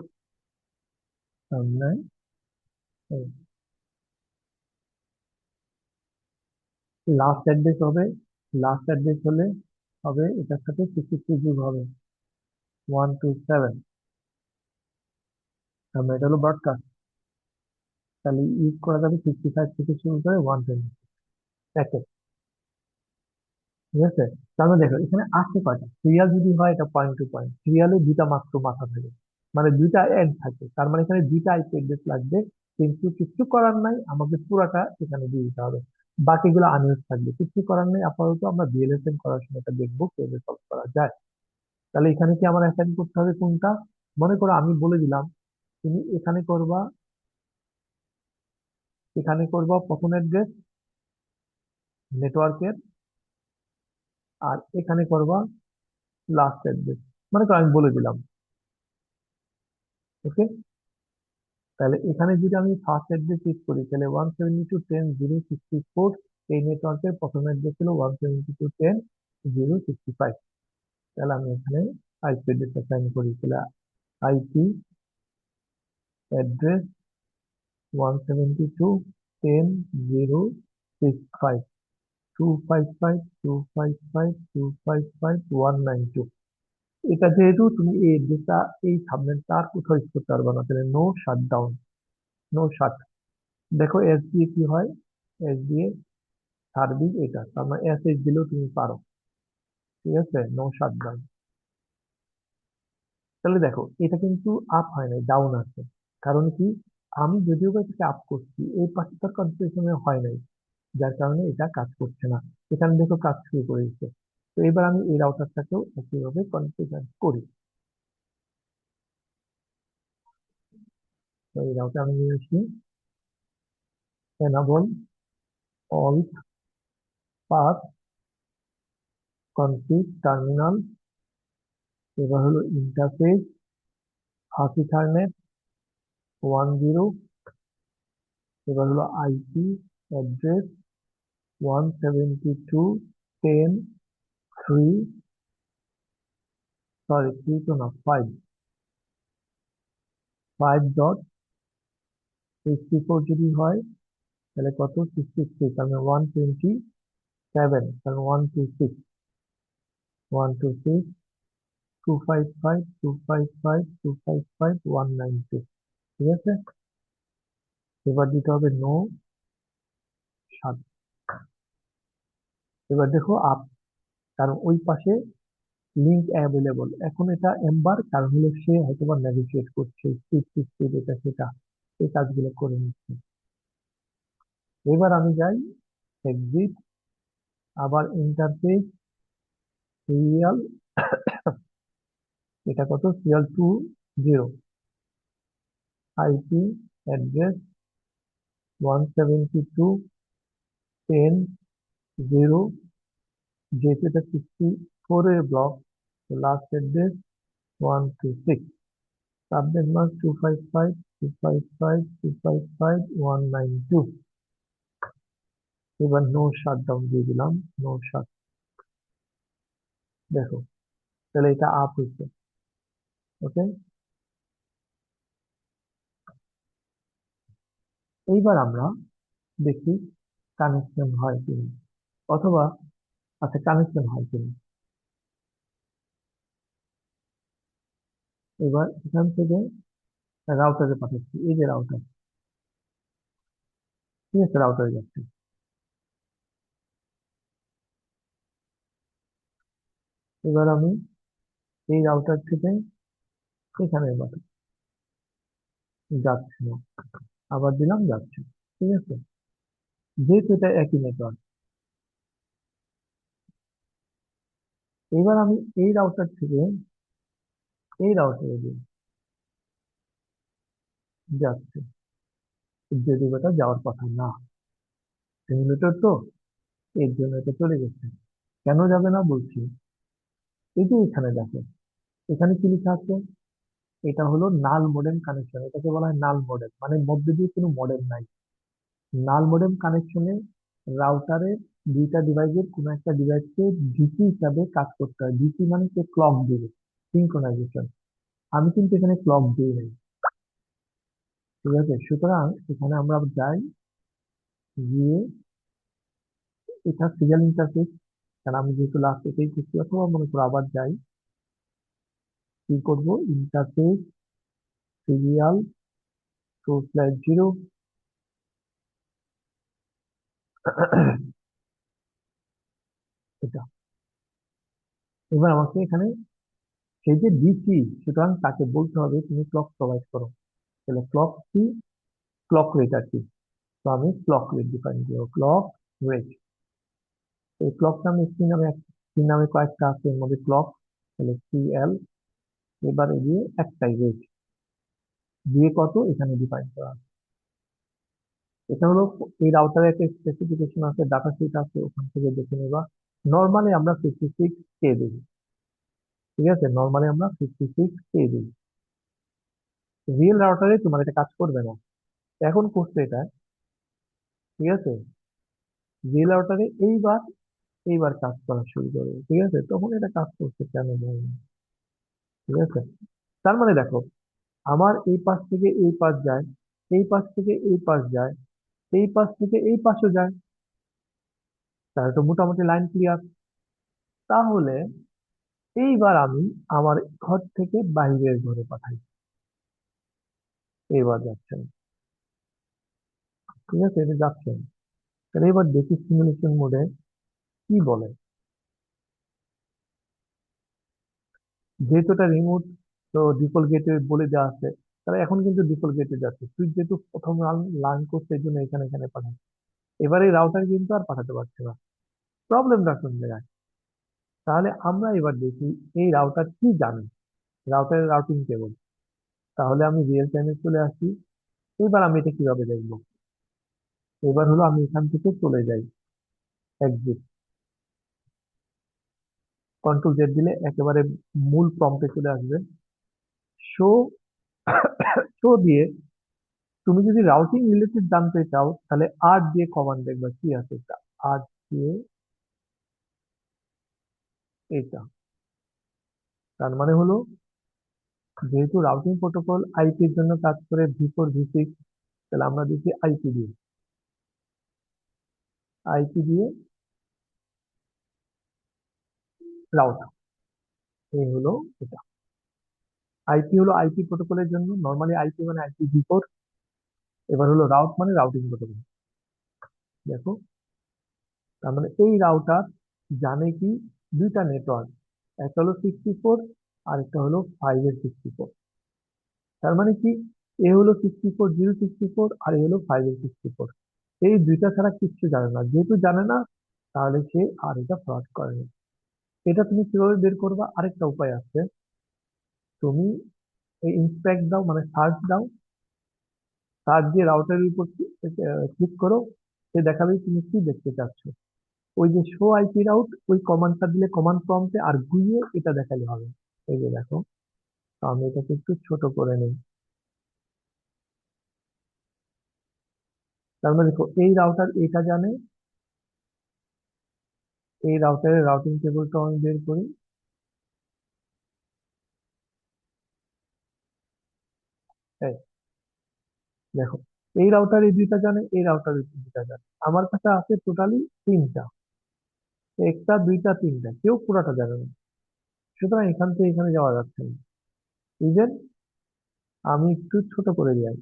তার মানে লাস্ট অ্যাড্রেস হবে, লাস্ট অ্যাড্রেস হলে হবে এটার সাথে 63 যোগ হবে 127। তার মানে এটা হলো ব্রডকাস্ট। তাহলে ইউজ করা যাবে 55 থেকে শুরু করে 120 প্যাকেট। ঠিক আছে? তাহলে দেখো এখানে আসছে কয়টা সিরিয়াল, যদি হয় এটা পয়েন্ট টু পয়েন্ট, সিরিয়ালে দুইটা মাত্র মাথা থাকে, মানে দুইটা এন্ড থাকে, তার মানে এখানে দুইটা আইপি অ্যাড্রেস লাগবে। কিন্তু কিছু করার নাই, আমাকে পুরাটা এখানে দিয়ে দিতে হবে, বাকিগুলো আনইউজ থাকবে। কিছু করার নেই, আপাতত আমরা ভিএলএসএম করার সময় এটা দেখবো কিভাবে সলভ করা যায়। তাহলে এখানে কি আমার অ্যাসাইন করতে হবে কোনটা? মনে করো আমি বলে দিলাম তুমি এখানে করবা, এখানে করবা প্রথম অ্যাড্রেস নেটওয়ার্কের, আর এখানে করবা লাস্ট অ্যাড্রেস। মনে করো আমি বলে দিলাম, ওকে। তাহলে এখানে যদি আমি ফার্স্ট অ্যাড্রেস ইউজ করি তাহলে 172.10.064, এই নেটওয়ার্কের প্রথম অ্যাড্রেস ছিল 172.10.065। তাহলে আমি এখানে আইপি অ্যাড্রেস অ্যাসাইন করি, তাহলে আইপি অ্যাড্রেস 172.10.065, 255.255.255.192। এটা যেহেতু তুমি এই অ্যাড্রেসটা, এই সাবনেটটা আর কোথাও ইউজ করতে পারবে না, তাহলে নো শাটডাউন, নো শাট। দেখো এস দিয়ে কি হয়, এস দিয়ে সার্ভিস এটা, তার মানে এস এস দিলেও তুমি পারো। ঠিক আছে, নো শাটডাউন। তাহলে দেখো এটা কিন্তু আপ হয় নাই, ডাউন আছে। কারণ কি, আমি যদিও বা এটাকে আপ করছি, এই পাশে তার কনফিগারেশনে হয় নাই, যার কারণে এটা কাজ করছে না। এখানে দেখো কাজ শুরু করে দিচ্ছে। তো এবার আমি এই রাউটারটাকেও একইভাবে কনফিগার করি। তো এই রাউটার আমি নিয়ে আসি, enable all path config terminal. এবার হলো ইন্টারফেস ফাঁস ইথারনেট 10। এবার হলো আইপি অ্যাড্রেস 172.10.3, সরি 3 তো না, 5.64 যদি হয় তাহলে কত, 63, তার মানে 127, তার মানে 126, 126, 255, 255, 255, 192। ঠিক আছে, এবার দিতে হবে নো 7। এবার দেখো আপ, কারণ ওই পাশে লিঙ্ক অ্যাভেলেবল। এখন এটা এম্বার, কারণ হলো সে হয়তো বা নেগোশিয়েট করছে, স্পিড স্পিড এটা সেটা, এই কাজগুলো করে নিচ্ছে। এবার আমি যাই এক্সিট, আবার ইন্টারফেস সিরিয়াল, এটা কত, সিরিয়াল 20, আইপি অ্যাড্রেস 172.10.0, যেহেতু এটা 64 এর block, last address 126, subnet mask 255, 255, 255, 192। এবার নো শাটডাউন দিয়ে দিলাম, নো শাট। দেখো তাহলে এটা আপ হচ্ছে, ওকে। এইবার আমরা দেখি কানেকশন হয় কিনা, অথবা আচ্ছা কানেকশন হয় কিনা। এবার এখান থেকে রাউটারে পাঠাচ্ছি, এই যে রাউটার, ঠিক আছে, রাউটারে যাচ্ছে। এবার আমি এই রাউটার থেকে এখানে যাচ্ছে না, আবার দিলাম যাচ্ছে। ঠিক আছে, যেহেতু এটা একই নেটওয়ার্ক, এবার আমি এই রাউটার থেকে এই রাউটারে দিই, যাচ্ছে। যদিও এটা যাওয়ার কথা না, সিমুলেটর তো, এর জন্য এটা চলে গেছে। কেন যাবে না বলছি, এই যে এখানে দেখো, এখানে কি লেখা আছে, এটা হলো নাল মডেম কানেকশন, এটাকে বলা হয় নাল মডেম, মানে মধ্যে দিয়ে কোনো মডেম নাই। নাল মডেম কানেকশনে রাউটারের দুইটা ডিভাইসের কোনো একটা ডিভাইসকে ডিসি হিসাবে কাজ করতে হয়। ডিসি মানে সে ক্লক দিবে, সিঙ্ক্রোনাইজেশন। আমি কিন্তু এখানে ক্লক দিই নাই, ঠিক আছে? সুতরাং এখানে আমরা যাই, গিয়ে এটা সিরিয়াল ইন্টারফেস, কারণ আমি যেহেতু লাস্ট এটাই করছি, অথবা মনে করো আবার যাই, কি করবো, ইন্টারফেস সিরিয়াল 2/0, এটা। এবার আমাকে এখানে সেই যে ডিসি, সুতরাং তাকে বলতে হবে তুমি ক্লক প্রোভাইড করো। তাহলে ক্লক কি, ক্লক রেট আর কি। তো আমি ক্লক রেট ডিফাইন করবো, ক্লক রেট। এই ক্লকটা আমি সি নামে কয়েকটা আছে, এর মধ্যে ক্লক, তাহলে সিএল। এবার দিয়ে একটাই রেট দিয়ে কত এখানে ডিফাইন করা আছে। এটা হলো, এই রাউটারের একটা স্পেসিফিকেশন আছে, ডাটা শিট আছে, ওখান থেকে দেখে নেবা। নর্মালি আমরা 56K দিই, ঠিক আছে? নর্মালি আমরা 56K দিই। রিয়েল রাউটারে তোমার এটা কাজ করবে না, এখন করছে এটা, ঠিক আছে? রিয়েল রাউটারে এইবার এইবার কাজ করা শুরু করবে, ঠিক আছে? তখন এটা কাজ করছে কেন বলবো না, ঠিক আছে? তার মানে দেখো, আমার এই পাশ থেকে এই পাশ যায়, এই পাশ থেকে এই পাশ যায়, এই পাশ থেকে এই পাশও যায়, তাহলে তো মোটামুটি লাইন ক্লিয়ার। তাহলে এইবার আমি আমার ঘর থেকে বাইরের ঘরে পাঠাই, এইবার যাচ্ছে না, ঠিক আছে? এটা যাচ্ছে না। তাহলে এবার দেখি সিমুলেশন মোডে কি বলে। যেহেতু এটা রিমোট, তো ডিফল্ট গেটওয়ে বলে দেওয়া আছে, তাহলে এখন কিন্তু ডিফল্ট গেটওয়ে যাচ্ছে। তুই যেহেতু প্রথম লার্ন করছে, এই জন্য এখানে এখানে পাঠাই। এবারে রাউটার কিন্তু আর পাঠাতে পারছে না, প্রবলেমটা কোন জায়গায়? তাহলে আমরা এবার দেখি এই রাউটার কি জানে, রাউটারের রাউটিং টেবল। তাহলে আমি রিয়েল টাইমে চলে আসি। এবার আমি এটা কিভাবে দেখবো? এবার হলো আমি এখান থেকে চলে যাই, এক্সিট, কন্ট্রোল জেড দিলে একেবারে মূল প্রম্পটে চলে আসবে। শো, শো দিয়ে তুমি যদি রাউটিং রিলেটেড জানতে চাও, তাহলে আর দিয়ে কমান্ড দেখবা কি আছে এটা, আর দিয়ে এটা। তার মানে হলো, যেহেতু রাউটিং প্রোটোকল আইপির জন্য কাজ করে, V4 V6, তাহলে আমরা দিচ্ছি আইপি দিয়ে রাউট, এই হলো এটা। আইপি হলো আইপি প্রোটোকলের জন্য, নর্মালি আইপি মানে IPv4। এবার হলো রাউট মানে রাউটিং প্রোটোকল। দেখো, তার মানে এই রাউটার জানে কি, দুইটা নেটওয়ার্ক, একটা হলো 64, আর একটা হলো 5 এর 64। তার মানে কি, এ হলো 64 0 64, আর এ হলো 5 এর 64। এই দুইটা ছাড়া কিচ্ছু জানে না, যেহেতু জানে না, তাহলে সে আর এটা ফ্রড করেনি। এটা তুমি কিভাবে বের করবা, আরেকটা উপায় আছে। তুমি এই ইন্সপেক্ট দাও, মানে সার্চ দাও, সার্চ দিয়ে রাউটারের উপর ক্লিক করো, সে দেখাবে তুমি কি দেখতে চাচ্ছ। ওই যে শো আইপি রাউট, ওই কমান্ডটা দিলে কমান্ড প্রম্পটে আর ঘুরিয়ে এটা দেখালে হবে। এই যে দেখো, তো আমি এটাকে একটু ছোট করে নিই। তার মানে দেখো, এই রাউটার এটা জানে, এই রাউটারের রাউটিং টেবিলটা আমি বের করি। এই দেখো, এই রাউটার এই দুইটা জানে, এই রাউটার এই দুইটা জানে। আমার কাছে আছে টোটালি তিনটা, একটা দুইটা তিনটা, কেউ পুরাটা জানে না। সুতরাং এখান থেকে এখানে যাওয়া যাচ্ছে না। ইভেন আমি একটু ছোট করে যাই,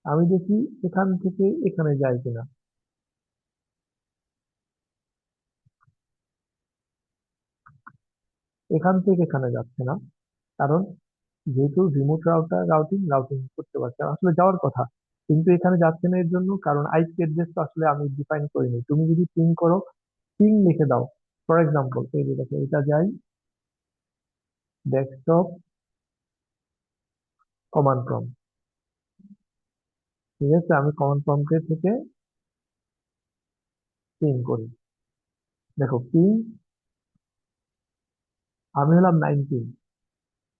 আমি দেখি এখান থেকে এখানে যায় কিনা। এখান থেকে এখানে যাচ্ছে না, কারণ যেহেতু রিমোট রাউটার রাউটিং রাউটিং করতে পারছে, আসলে যাওয়ার কথা, কিন্তু এখানে যাচ্ছে না। এর জন্য কারণ আইপি অ্যাড্রেস তো আসলে আমি ডিফাইন করিনি। তুমি যদি পিং করো, পিং লিখে দাও, ফর এক্সাম্পল এই যে দেখো, এটা যাই ডেস্কটপ কমান্ড প্রম্পট, ঠিক আছে? আমি কমান্ড প্রম্পটের থেকে পিং করি। দেখো পিং, আমি হলাম 19,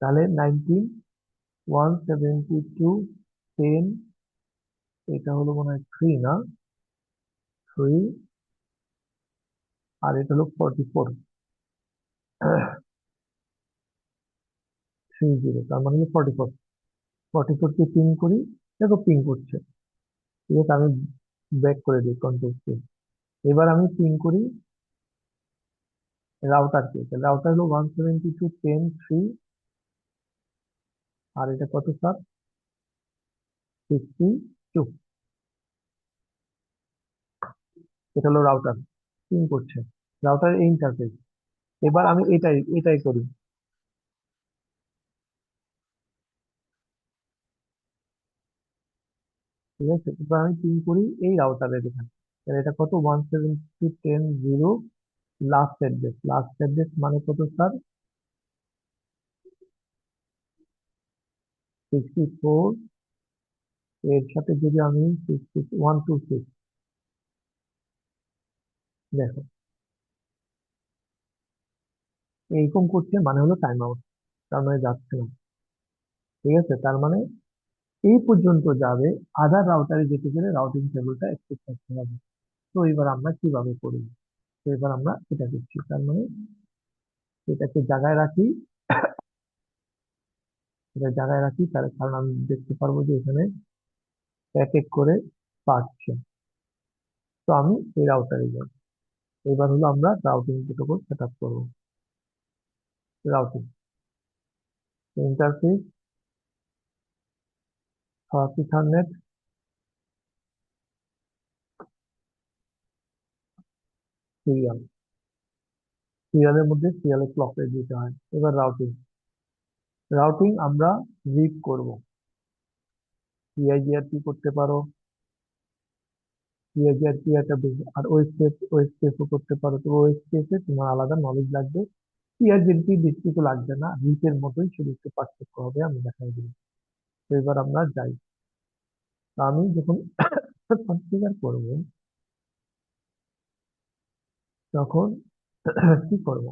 তাহলে 19 172.10, এটা হলো মনে হয় 3 না, 3, আর এটা হলো 44, 30, তার মানে হলো 44। 44 কে পিং করি, দেখো পিং করছে। ঠিক আছে, আমি ব্যাক করে দিই কন্টেক্সটে। এবার আমি পিং করি রাউটারকে। রাউটার হলো 172.10.3, আর এটা কত স্যার? 62। এটা হলো রাউটার, পিং করছে, রাউটার ইন্টারফেস। এবার আমি এটাই এটাই করি। ঠিক আছে, এবার আমি পিং করি এই রাউটারের এখানে। তাহলে এটা কত? 172.10.0, লাস্ট অ্যাড্রেস। লাস্ট অ্যাড্রেস মানে কত স্যার? 64। এর সাথে যদি আমি 126, দেখো এইরকম করছে, মানে হলো টাইম আউট, তার মানে যাচ্ছে না। ঠিক আছে, তার মানে এই পর্যন্ত যাবে, আধার রাউটারে যেতে গেলে রাউটিং টেবিলটা অ্যাক্সেস করতে হবে। তো এবার আমরা কিভাবে করি? তো এবার আমরা এটা করছি, তার মানে এটাকে জায়গায় রাখি। এটা জায়গায় রাখি তার কারণ আমি দেখতে পারবো যে এখানে এক এক করে পাচ্ছে। তো আমি এই রাউটারে যাব। এবার হলো আমরা রাউটিং প্রোটোকল সেট আপ করবো। Routing interface, ethernet, serial. সিরিয়ালের মধ্যে সিরিয়ালের ক্লক রেট দিতে হয়। এবার রাউটিং। রাউটিং আমরা রিড করব। সিআইজিআরপি করতে পারো, সিআইজিআরপি একটা আর ওএসপিএফ ও করতে পারো। তো ওএসপিএফ এ তোমার আলাদা নলেজ লাগবে, সিআইজিআরপি বেশি তো লাগবে না, রিটের মতোই, শুধু একটু পার্থক্য হবে, আমি দেখাই দিই। তো এবার আমরা যাই। তো আমি যখন কনফিগার করবো, তখন কি করবো?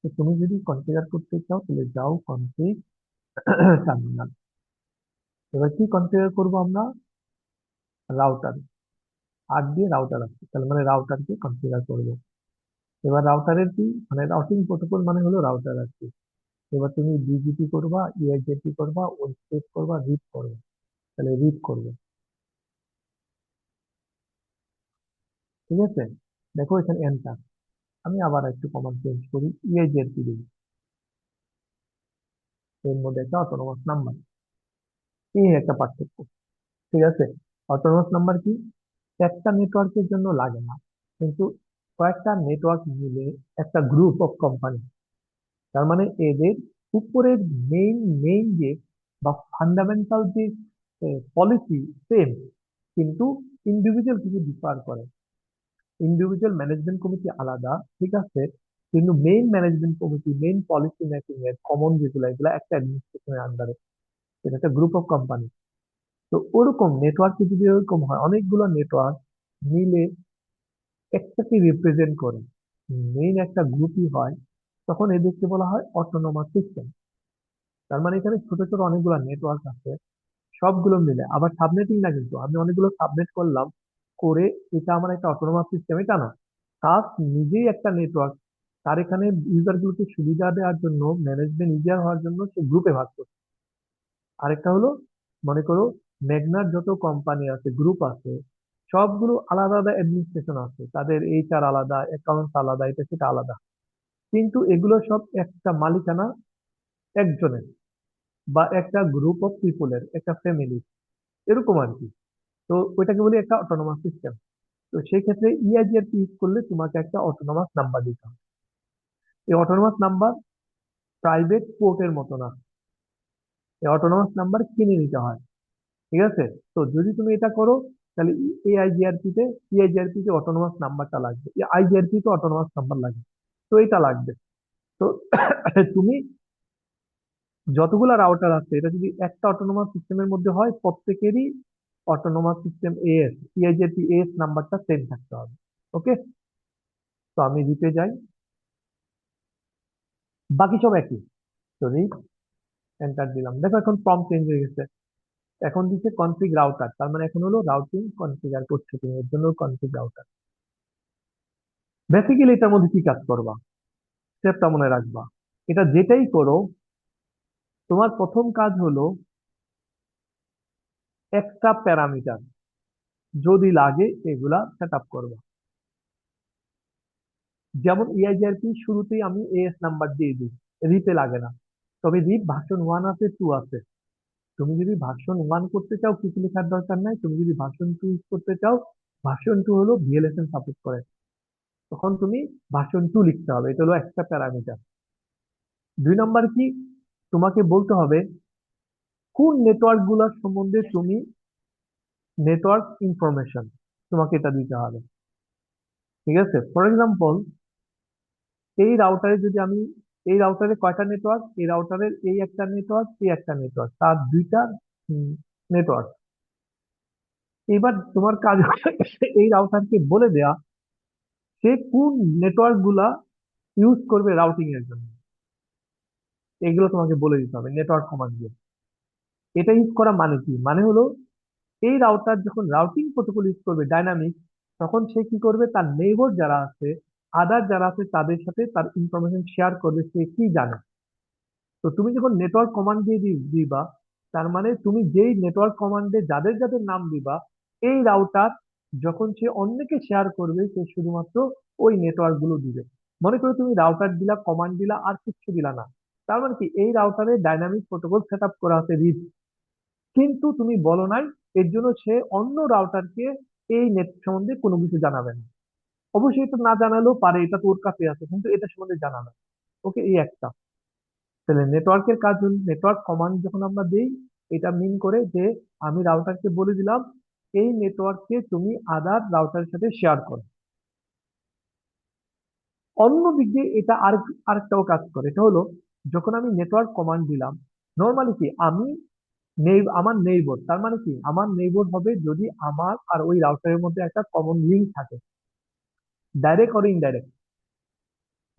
তো তুমি যদি কনফিগার করতে চাও তাহলে যাও কনফিগ টার্মিনাল। এবার কি কনফিগার করবো আমরা? রাউটার, 8 দিয়ে রাউটার আছে, তাহলে মানে রাউটারকে কনফিগার করবো। এবার রাউটারের কি মানে রাউটিং প্রোটোকল মানে হলো রাউটার আর কি। এবার তুমি বিজিপি করবা, ইআইজেপি করবা, ওএসপিএফ করবা, রিপ করবে। তাহলে রিপ করবে। ঠিক আছে, দেখো এখানে এন্টার। আমি আবার একটু কমান্ড চেঞ্জ করি, ইআইজেপি দিই, এর মধ্যে একটা অটোনোমাস নাম্বার। এই একটা পার্থক্য। ঠিক আছে, অটোনোমাস নাম্বার কি? একটা নেটওয়ার্কের জন্য লাগে না, কিন্তু কয়েকটা নেটওয়ার্ক মিলে একটা গ্রুপ অফ কোম্পানি, তার মানে এদের উপরের মেইন মেইন যে বা ফান্ডামেন্টাল যে পলিসি সেম, কিন্তু ইন্ডিভিজুয়াল কিছু ডিফার করে। ইন্ডিভিজুয়াল ম্যানেজমেন্ট কমিটি আলাদা, ঠিক আছে, কিন্তু main management committee, main policy making এর কমন যেগুলো, এগুলো একটা অ্যাডমিনিস্ট্রেশনের আন্ডারে। এটা একটা গ্রুপ অফ কোম্পানি। তো ওরকম নেটওয়ার্কে যদি এরকম হয়, অনেকগুলো নেটওয়ার্ক মিলে একটাকে রিপ্রেজেন্ট করে, মেইন একটা গ্রুপই হয়, তখন এদেরকে বলা হয় অটোনোমাস সিস্টেম। তার মানে এখানে ছোট ছোট অনেকগুলো নেটওয়ার্ক আছে, সবগুলো মিলে আবার সাবনেটিং না, কিন্তু আমি অনেকগুলো সাবনেট করলাম, করে এটা আমার একটা অটোনোমাস সিস্টেম এটা না। তার নিজেই একটা নেটওয়ার্ক, তার এখানে ইউজার গুলোকে সুবিধা দেওয়ার জন্য, ম্যানেজমেন্ট ইজিয়ার হওয়ার জন্য সে গ্রুপে ভাগ করছে। আরেকটা হলো, মনে করো মেঘনার যত কোম্পানি আছে, গ্রুপ আছে, সবগুলো আলাদা আলাদা অ্যাডমিনিস্ট্রেশন আছে, তাদের এইচআর আলাদা, অ্যাকাউন্টস আলাদা, এটা সেটা আলাদা, কিন্তু এগুলো সব একটা মালিকানা একজনের, বা একটা গ্রুপ অফ পিপলের, একটা ফ্যামিলি, এরকম আর কি। তো ওইটাকে বলি একটা অটোনোমাস সিস্টেম। তো সেই ক্ষেত্রে ইআইজিআরপি ইউজ করলে তোমাকে একটা অটোনোমাস নাম্বার দিতে হবে। এই অটোনোমাস নাম্বার প্রাইভেট পোর্টের মতো না, এই অটোনোমাস নাম্বার কিনে নিতে হয়। ঠিক আছে, তো যদি তুমি এটা করো, তাহলে এআইজিআরপি তে, সিআইজিআরপি তে অটোনোমাস নাম্বারটা লাগবে, আইজিআরপি তে অটোনোমাস নাম্বার লাগবে। তো এটা লাগবে। তো তুমি যতগুলা রাউটার আছে, এটা যদি একটা অটোনোমাস সিস্টেমের মধ্যে হয়, প্রত্যেকেরই অটোনোমাস সিস্টেম এএস, সিআইজিআরপি এএস নাম্বারটা সেম থাকতে হবে। ওকে, তো আমি রিপে যাই, বাকি সব একই। সরি, এন্টার দিলাম, দেখো এখন প্রম্পট চেঞ্জ হয়ে গেছে। এখন দিচ্ছে কনফিগ রাউটার, তার মানে এখন হলো রাউটিং কনফিগার করছো তুমি, এর জন্য কনফিগ রাউটার। বেসিক্যালি এটার মধ্যে কি কাজ করবা, স্টেপটা মনে রাখবা। এটা যেটাই করো, তোমার প্রথম কাজ হলো একটা প্যারামিটার যদি লাগে এগুলা সেট আপ করবা। যেমন ইআইজিআরপি শুরুতেই আমি এএস নাম্বার দিয়ে দিই, রিপে লাগে না। তবে রিপ ভার্সন 1 আছে, 2 আছে। তুমি যদি ভার্সন 1 করতে চাও কিছু লেখার দরকার নাই, তুমি যদি ভার্সন 2 ইউজ করতে চাও, ভার্সন 2 হলো ভিএলএসএন সাপোর্ট করে, তখন তুমি ভার্সন 2 লিখতে হবে, এটা হলো একটা প্যারামিটার। 2 নম্বর কি, তোমাকে বলতে হবে কোন নেটওয়ার্ক গুলোর সম্বন্ধে তুমি নেটওয়ার্ক ইনফরমেশন, তোমাকে এটা দিতে হবে। ঠিক আছে, ফর এক্সাম্পল এই রাউটারে যদি আমি, এই রাউটারে কয়টা নেটওয়ার্ক, এই রাউটারের এই একটা নেটওয়ার্ক, এই একটা নেটওয়ার্ক, তার দুইটা নেটওয়ার্ক। এবার তোমার কাজ হচ্ছে এই রাউটারকে বলে দেয়া সে কোন নেটওয়ার্ক গুলা ইউজ করবে রাউটিং এর জন্য, এগুলো তোমাকে বলে দিতে হবে নেটওয়ার্ক কমান্ড দিয়ে। এটা ইউজ করা মানে কি, মানে হলো এই রাউটার যখন রাউটিং প্রোটোকল ইউজ করবে ডাইনামিক, তখন সে কি করবে, তার নেইবর যারা আছে, আদার যারা আছে তাদের সাথে তার ইনফরমেশন শেয়ার করবে, সে কি জানে। তো তুমি যখন নেটওয়ার্ক কমান্ড দিয়ে দিবা, তার মানে তুমি যেই নেটওয়ার্ক কমান্ডে যাদের যাদের নাম দিবা, এই রাউটার যখন সে অন্যকে শেয়ার করবে সে শুধুমাত্র ওই নেটওয়ার্ক গুলো দিবে। মনে করো তুমি রাউটার দিলা, কমান্ড দিলা, আর কিচ্ছু দিলা না, তার মানে কি এই রাউটারে ডাইনামিক প্রোটোকল সেট আপ করা আছে রিচ, কিন্তু তুমি বলো নাই, এর জন্য সে অন্য রাউটারকে এই নেট সম্বন্ধে কোনো কিছু জানাবে না। অবশ্যই এটা না জানালেও পারে, এটা তো ওর কাছে আছে, কিন্তু এটা সম্বন্ধে জানানো। ওকে, এই একটা। তাহলে নেটওয়ার্কের কাজ হল, নেটওয়ার্ক কমান্ড যখন আমরা দিই, এটা মিন করে যে আমি রাউটারকে বলে দিলাম এই নেটওয়ার্ককে তুমি আদার রাউটারের সাথে শেয়ার করো। অন্য দিক দিয়ে এটা আরেকটাও কাজ করে, এটা হলো যখন আমি নেটওয়ার্ক কমান্ড দিলাম, নর্মালি কি আমি আমার নেইবর, তার মানে কি আমার নেইবর হবে যদি আমার আর ওই রাউটারের মধ্যে একটা কমন লিঙ্ক থাকে, ডাইরেক্ট অর ইনডাইরেক্ট।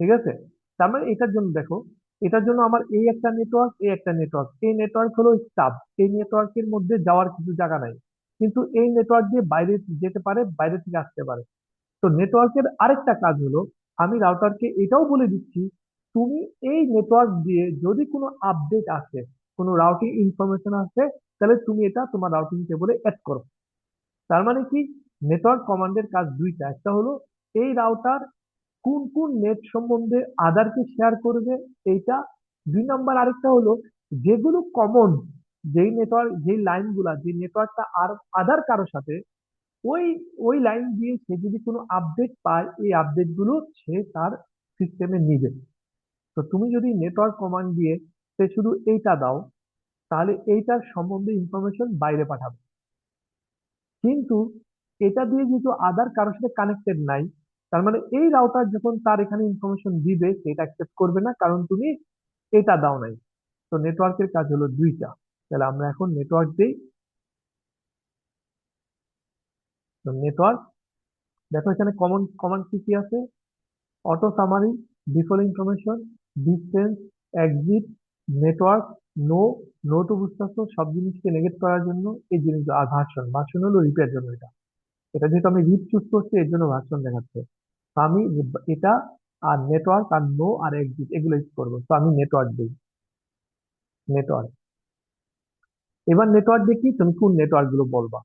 ঠিক আছে, তার মানে এটার জন্য দেখো, এটার জন্য আমার এই একটা নেটওয়ার্ক, এই একটা নেটওয়ার্ক, এই নেটওয়ার্ক হলো স্টাব, এই নেটওয়ার্কের মধ্যে যাওয়ার কিছু জায়গা নাই, কিন্তু এই নেটওয়ার্ক দিয়ে বাইরে যেতে পারে, বাইরে থেকে আসতে পারে। তো নেটওয়ার্কের আরেকটা কাজ হলো আমি রাউটারকে এটাও বলে দিচ্ছি তুমি এই নেটওয়ার্ক দিয়ে যদি কোনো আপডেট আসে, কোনো রাউটিং ইনফরমেশন আসে, তাহলে তুমি এটা তোমার রাউটিং টেবলে অ্যাড করো। তার মানে কি, নেটওয়ার্ক কমান্ডের কাজ দুইটা, একটা হলো এই রাউটার কোন কোন নেট সম্বন্ধে আদারকে শেয়ার করবে এইটা। 2 নম্বর আরেকটা হলো যেগুলো কমন, যেই নেটওয়ার্ক, যেই লাইনগুলা, যে নেটওয়ার্কটা আর আদার কারো সাথে, ওই ওই লাইন দিয়ে সে যদি কোনো আপডেট পায়, এই আপডেট গুলো সে তার সিস্টেমে নিবে। তো তুমি যদি নেটওয়ার্ক কমান্ড দিয়ে সে শুধু এইটা দাও, তাহলে এইটার সম্বন্ধে ইনফরমেশন বাইরে পাঠাবে। কিন্তু এটা দিয়ে যেহেতু আদার কারোর সাথে কানেক্টেড নাই, তার মানে এই রাউটার যখন তার এখানে ইনফরমেশন দিবে সেটা অ্যাকসেপ্ট করবে না, কারণ তুমি এটা দাও নাই। তো নেটওয়ার্কের কাজ হলো দুইটা। তাহলে আমরা এখন নেটওয়ার্ক দিই। তো নেটওয়ার্ক, দেখো এখানে কমন কমান্ড কি কি আছে, auto summary, default information, distance, exit, network, no. No তো বুঝতে পারছো, সব জিনিসকে নেগেট করার জন্য এই জিনিসগুলো। আর ভার্সন, ভার্সন হলো রিপের জন্য। এটা এটা যেহেতু আমি রিপ চুজ করছি এর জন্য ভার্সন দেখাচ্ছে। তো আমি এটা আর নেটওয়ার্ক আর নো আর এক্সিট এগুলো ইউজ করবো, তো আমি নেটওয়ার্ক দিই, নেটওয়ার্ক। এবার নেটওয়ার্ক দেখি তুমি কোন নেটওয়ার্ক গুলো বলবা।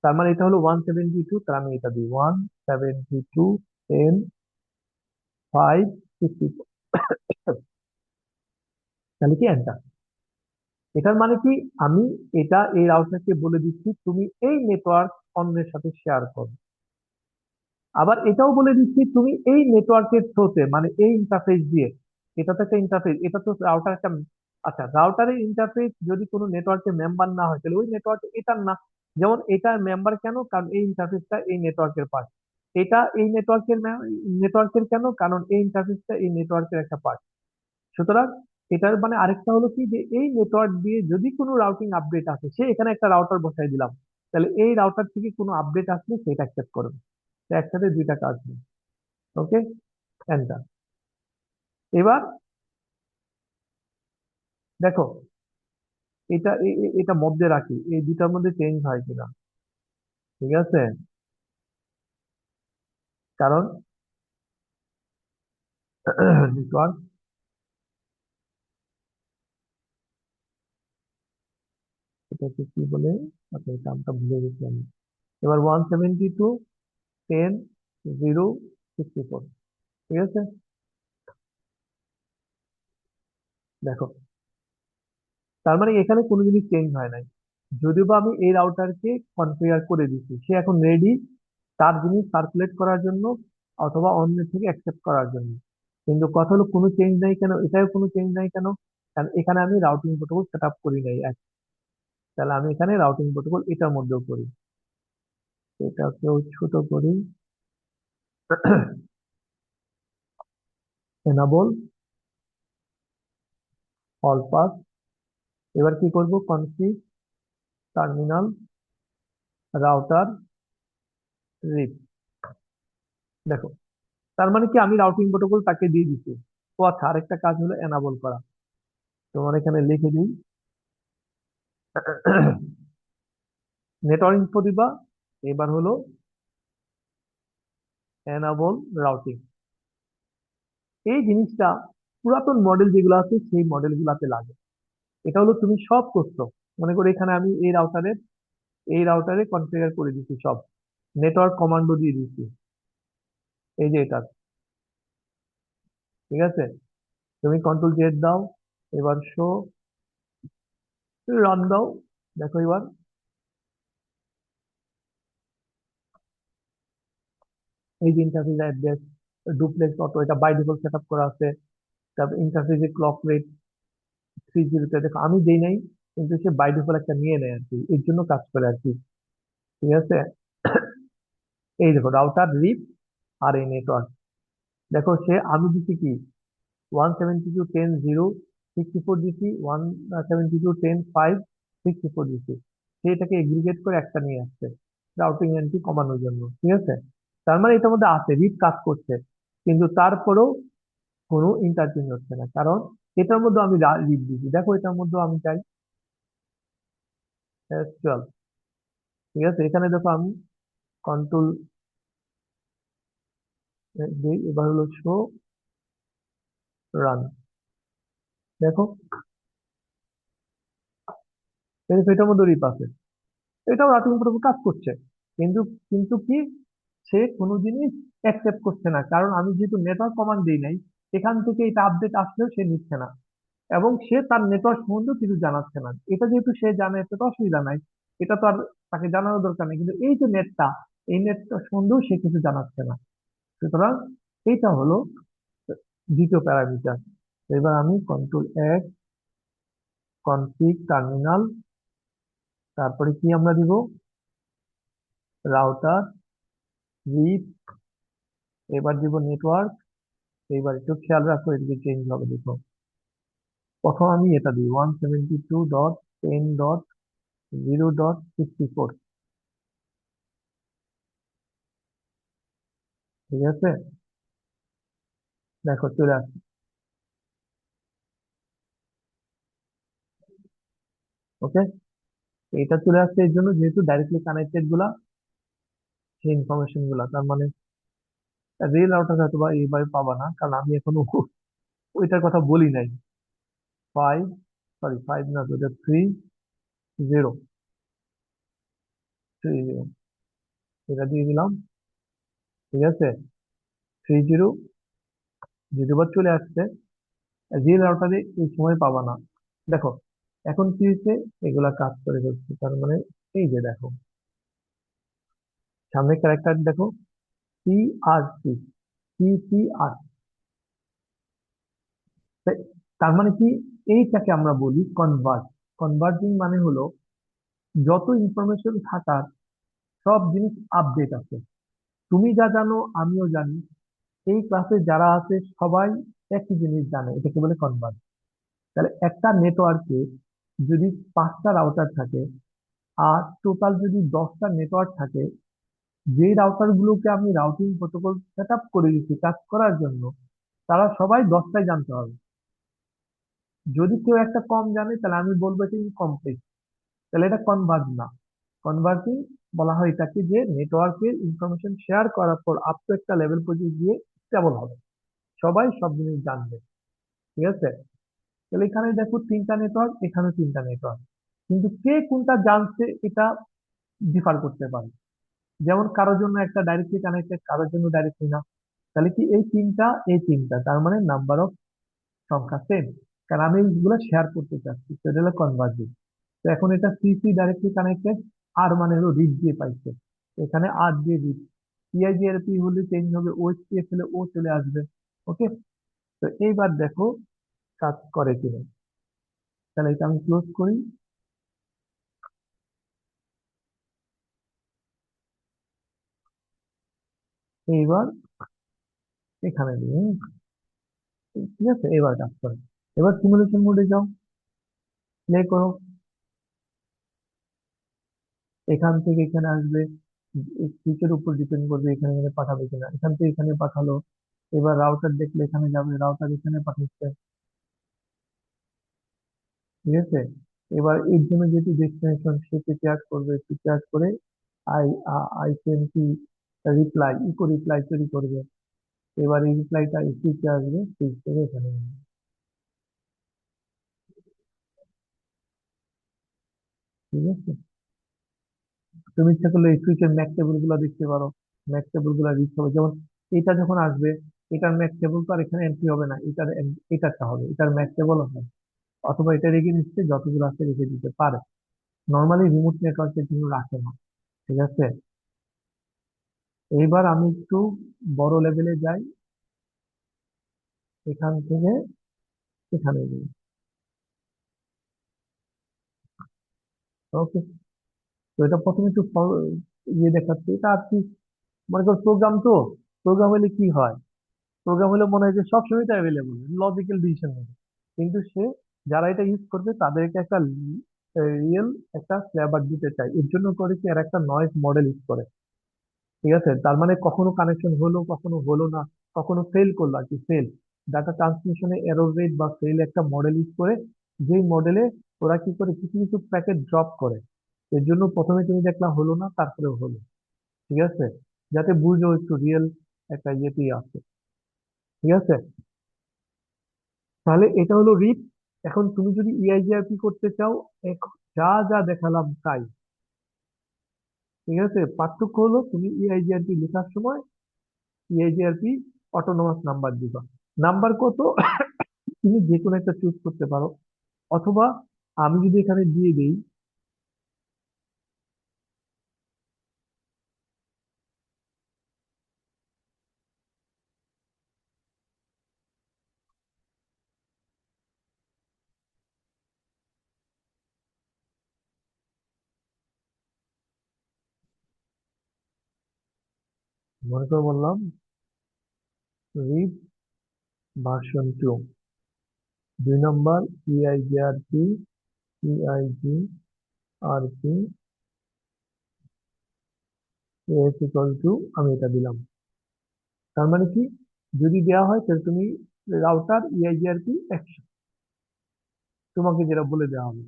তার মানে এটা হলো 172, তার আমি এটা দিই 172.5.54, তাহলে কি এন্টার। এটার মানে কি, আমি এটা এই রাউটারকে বলে দিচ্ছি তুমি এই নেটওয়ার্ক অন্যের সাথে শেয়ার করো। আবার এটাও বলে দিচ্ছি তুমি এই নেটওয়ার্কের থ্রোতে, মানে এই ইন্টারফেস দিয়ে, এটা তো একটা ইন্টারফেস, এটা তো রাউটার একটা। আচ্ছা, রাউটারের ইন্টারফেস যদি কোনো নেটওয়ার্কের মেম্বার না হয় তাহলে ওই নেটওয়ার্ক এটার না। যেমন এটার মেম্বার কেন, কারণ এই ইন্টারফেসটা এই নেটওয়ার্কের পার্ট। এটা এই নেটওয়ার্কের কেন, কারণ এই ইন্টারফেসটা এই নেটওয়ার্কের একটা পার্ট। সুতরাং এটার মানে আরেকটা হলো কি, যে এই নেটওয়ার্ক দিয়ে যদি কোনো রাউটিং আপডেট আসে, সে এখানে একটা রাউটার বসাই দিলাম, তাহলে এই রাউটার থেকে কোনো আপডেট আসলে সেটা অ্যাকসেপ্ট করবে। তো একসাথে দুইটা কাজ নেই। ওকে, এন্টার। এবার দেখো, এটা মধ্যে রাখি, এই দুটার মধ্যে চেঞ্জ হয় কিনা। ঠিক আছে, কারণ নেটওয়ার্ক, এটাকে কি বলে, আচ্ছা এই টার্মটা ভুলে গেছি আমি। এবার 172, 10, 0, 64। ঠিক আছে, দেখো, তার মানে এখানে কোনো জিনিস চেঞ্জ হয় নাই। যদিও বা আমি এই রাউটারকে কনফিগার করে দিচ্ছি, সে এখন রেডি তার জিনিস সার্কুলেট করার জন্য অথবা অন্য থেকে অ্যাকসেপ্ট করার জন্য। কিন্তু কথা হলো কোনো চেঞ্জ নাই কেন, এটাও কোনো চেঞ্জ নাই কেন, কারণ এখানে আমি রাউটিং প্রোটোকল সেট আপ করি নাই তাহলে আমি এখানে রাউটিং প্রোটোকল এটার মধ্যেও করি। এটাকেও ছোট করি, এনাবল অল পাস। এবার কি করব, কনফিগ টার্মিনাল রাউটার রিপ। দেখো, তার মানে কি আমি রাউটিং প্রোটোকল তাকে দিয়ে দিচ্ছি। ও আচ্ছা, আরেকটা কাজ হলো এনাবল করা। তোমার এখানে লিখে দিই, নেটওয়ার্ক ইনফো দিবা, এবার হলো এনাবল রাউটিং। এই জিনিসটা পুরাতন মডেল যেগুলো আছে সেই মডেল গুলাতে লাগে। এটা হলো তুমি সব করছো, মনে করো এখানে আমি এই রাউটারে কনফিগার করে দিচ্ছি সব, নেটওয়ার্ক কমান্ডো দিয়ে দিচ্ছি, এই যে এটা। ঠিক আছে, তুমি কন্ট্রোল জেড দাও, এবার শো রান দাও। দেখো এবার এই যে ইন্টারফেস অ্যাড্রেস, ডুপ্লেক্স অটো, এটা বাই ডিফল্ট সেট আপ করা আছে। তারপর ইন্টারফেসে ক্লক রেট 30 দেখো আমি দেই নাই, কিন্তু সে বাই ডিফল্ট একটা নিয়ে নেয় আর কি, এর জন্য কাজ করে আর কি। ঠিক আছে, এই দেখো রাউটার রিপ আর এই নেটওয়ার্ক। দেখো সে আমি দিচ্ছি কি 172.10.0.64 দিচ্ছি, 172.10.5.64 দিচ্ছি। সে এটাকে এগ্রিগেট করে একটা নিয়ে আসছে রাউটিং এন্ট্রি কমানোর জন্য। ঠিক আছে, তার মানে এটার মধ্যে আছে রিপ কাজ করছে, কিন্তু তারপরেও কোনো ইন্টারচেঞ্জ হচ্ছে না, কারণ এটার মধ্যে আমি রিপ দিচ্ছি। দেখো এটার মধ্যে আমি চাই SQL। ঠিক আছে, এখানে দেখো আমি কন্ট্রোল দিই, এবার হলো শো রান। দেখো এটার মধ্যে রিপ আছে, এটাও রাউটিং প্রোটোকল কাজ করছে, কিন্তু কিন্তু কি সে কোনো জিনিস অ্যাকসেপ্ট করছে না, কারণ আমি যেহেতু নেটওয়ার্ক কমান্ড দিই নাই, এখান থেকে এটা আপডেট আসলেও সে নিচ্ছে না, এবং সে তার নেটওয়ার্ক সম্বন্ধেও কিছু জানাচ্ছে না। এটা যেহেতু সে জানে, এটা তো অসুবিধা নাই, এটা তো আর তাকে জানানোর দরকার নেই, কিন্তু এই যে নেটটা, এই নেটটা সম্বন্ধেও সে কিছু জানাচ্ছে না। সুতরাং এইটা হলো দ্বিতীয় প্যারামিটার। এবার আমি কন্ট্রোল এক, কনফিগ টার্মিনাল, তারপরে কি আমরা দিব, রাউটার রিপ, এবার দিব নেটওয়ার্ক। এবার একটু খেয়াল রাখো, এদিকে চেঞ্জ হবে দেখো। প্রথম আমি এটা দিই 172.10.0.64। ঠিক আছে, দেখো চলে আসছে। ওকে, এটা চলে আসছে এর জন্য যেহেতু ডাইরেক্টলি কানেক্টেড গুলা, সেই ইনফরমেশন গুলা, তার মানে রিয়েল রাউটার হয়তো বা এইভাবে পাবা না, কারণ আমি এখনো ওইটার কথা বলি নাই। 5, সরি 5 না, তো এটা 30, 30, এটা দিয়ে দিলাম। ঠিক আছে, 30, যদিও বা চলে আসছে, রিয়েল রাউটারে এই সময় পাবা না। দেখো এখন কি হচ্ছে, এগুলা কাজ করে ফেলছে, তার মানে এই যে দেখো সামনে ক্যারেক্টার দেখো, CRC, CCR। তার মানে কি, এইটাকে আমরা বলি কনভার্জ। কনভার্জিং মানে হলো যত ইনফরমেশন থাকার সব জিনিস আপডেট আছে, তুমি যা জানো আমিও জানি, এই ক্লাসে যারা আছে সবাই একই জিনিস জানে, এটাকে বলে কনভার্জ। তাহলে একটা নেটওয়ার্কে যদি 5টা রাউটার থাকে, আর টোটাল যদি 10টা নেটওয়ার্ক থাকে, যে রাউটার গুলোকে আমি রাউটিং প্রোটোকল সেট আপ করে দিচ্ছি কাজ করার জন্য, তারা সবাই 10টাই জানতে হবে। যদি কেউ একটা কম জানে তাহলে আমি বলবো এটা ইনকমপ্লিট, তাহলে এটা কনভার্জ না। কনভার্জিং বলা হয় এটাকে, যে নেটওয়ার্কের ইনফরমেশন শেয়ার করার পর আপ টু একটা লেভেল পর্যন্ত গিয়ে স্টেবল হবে, সবাই সব জিনিস জানবে। ঠিক আছে, তাহলে এখানে দেখো তিনটা নেটওয়ার্ক, এখানে তিনটা নেটওয়ার্ক, কিন্তু কে কোনটা জানছে এটা ডিফার করতে পারে। যেমন কারোর জন্য একটা ডাইরেক্টলি কানেক্টেড, কারোর জন্য ডাইরেক্টলি না। তাহলে কি এই তিনটা তার মানে নাম্বার অফ সংখ্যা সেম, কারণ আমি এইগুলো শেয়ার করতে চাচ্ছি, তো এটা হলো কনভার্জিং। তো এখন এটা সি সি ডাইরেক্টলি কানেক্টেড, আর মানে হলো রিড দিয়ে পাইছে, এখানে আর দিয়ে রিড। পিআইজিআরপি হলে চেঞ্জ হবে, ওএসপিএফ হলে ও চলে আসবে। ওকে, তো এইবার দেখো কাজ করে কিনা। তাহলে এটা আমি ক্লোজ করি। এইবার এখানে দিই, ঠিক আছে, এবার কাজ করে। এবার সিমুলেশন মোডে যাও, প্লে করো, এখান থেকে এখানে আসবে, সুইচের উপর ডিপেন্ড করবে এখানে এখানে পাঠাবে কিনা, এখান থেকে এখানে পাঠালো। এবার রাউটার দেখলে এখানে যাবে, রাউটার এখানে পাঠাচ্ছে। ঠিক আছে, এবার এর জন্য যেহেতু ডেস্টিনেশন সে প্রিপেয়ার করবে, প্রিপেয়ার করে I ICMP reply, echo reply তৈরি করবে। এবার এই রিপ্লাইটা সুইচে আসবে, সুইচ থেকে এখানে আসবে। ঠিক আছে, তুমি ইচ্ছা করলে এই সুইচের ম্যাক টেবিল গুলো দেখতে পারো, ম্যাক টেবিল গুলো রিচ হবে। যেমন এটা যখন আসবে, এটার ম্যাক টেবিল তো আর এখানে এন্ট্রি হবে না, এটারটা হবে, এটার ম্যাক টেবিল হবে, অথবা এটা রেখে নিচ্ছে, যতগুলো আছে রেখে দিতে পারে। নর্মালি রিমোট নেটওয়ার্কের জন্য রাখে না। ঠিক আছে, এইবার আমি একটু বড় লেভেলে যাই, এখান থেকে এখানে যাই। ওকে, তো এটা প্রথমে একটু ইয়ে দেখাচ্ছে, এটা আর কি, মনে করো প্রোগ্রাম তো, প্রোগ্রাম হলে কি হয়, প্রোগ্রাম হলে মনে হয় যে সবসময় এটা অ্যাভেলেবল, লজিক্যাল ডিসিশন নেবে। কিন্তু সে, যারা এটা ইউজ করবে তাদেরকে একটা রিয়েল একটা ফ্লেভার দিতে চায়, এর জন্য করে কি আর একটা নয়েজ মডেল ইউজ করে। ঠিক আছে, তার মানে কখনো কানেকশন হলো, কখনো হলো না, কখনো ফেল করলো আর কি, ফেল ডাটা ট্রান্সমিশনে এরর রেট বা ফেল একটা মডেল ইউজ করে, যেই মডেলে ওরা কি করে কিছু কিছু প্যাকেট ড্রপ করে। এর জন্য প্রথমে তুমি দেখলা হলো না, তারপরে হলো। ঠিক আছে, যাতে বুঝো একটু রিয়েল একটা ইয়েতেই আছে। ঠিক আছে, তাহলে এটা হলো রিড। এখন তুমি যদি ইআইজিআরপি করতে চাও, যা যা দেখালাম তাই। ঠিক আছে, পার্থক্য হলো তুমি ইআইজিআরপি লেখার সময় ইআইজিআরপি অটোনোমাস নাম্বার দিবা। নাম্বার কত তুমি যে কোনো একটা চুজ করতে পারো, অথবা আমি যদি এখানে দিয়ে দিই, মনে করে বললাম read version 2, 2 number ইআইজিআরপি, ইআইজিআরপি S equal to, আমি এটা দিলাম। তার মানে কি, যদি দেওয়া হয় তাহলে তুমি রাউটার ইআইজিআরপি 100, তোমাকে যেটা বলে দেওয়া হবে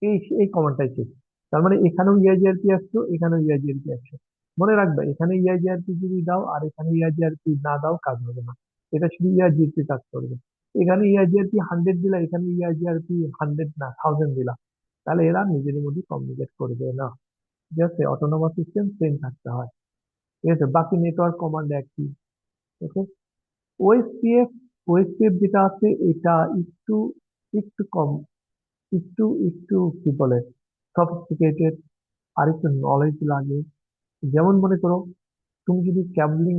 এই এই কমান্ডটাই ঠিক। তার মানে এখানেও ইআইজিআরপি 100, এখানেও ইআইজিআরপি 100। মনে রাখবে, এখানে ইআইজিআরপি যদি দাও আর এখানে ইআইজিআরপি না দাও, কাজ হবে না, এটা শুধু ইআইজিআরপি কাজ করবে। এখানে ইআইজিআরপি 100 দিলা, এখানে ইআইজিআরপি 100 না 1000 দিলা, তাহলে এরা নিজেদের মধ্যে কমিউনিকেট করবে না। ঠিক আছে, অটোনোমাস সিস্টেম সেম থাকতে হয়। ঠিক আছে, বাকি নেটওয়ার্ক কমান্ড একই। ওকে, ওএসপিএফ, ওএসপিএফ যেটা আছে এটা একটু একটু কম, একটু একটু কি বলে, সফিস্টিকেটেড, আর একটু নলেজ লাগে। যেমন মনে করো, তুমি যদি ক্যাবলিং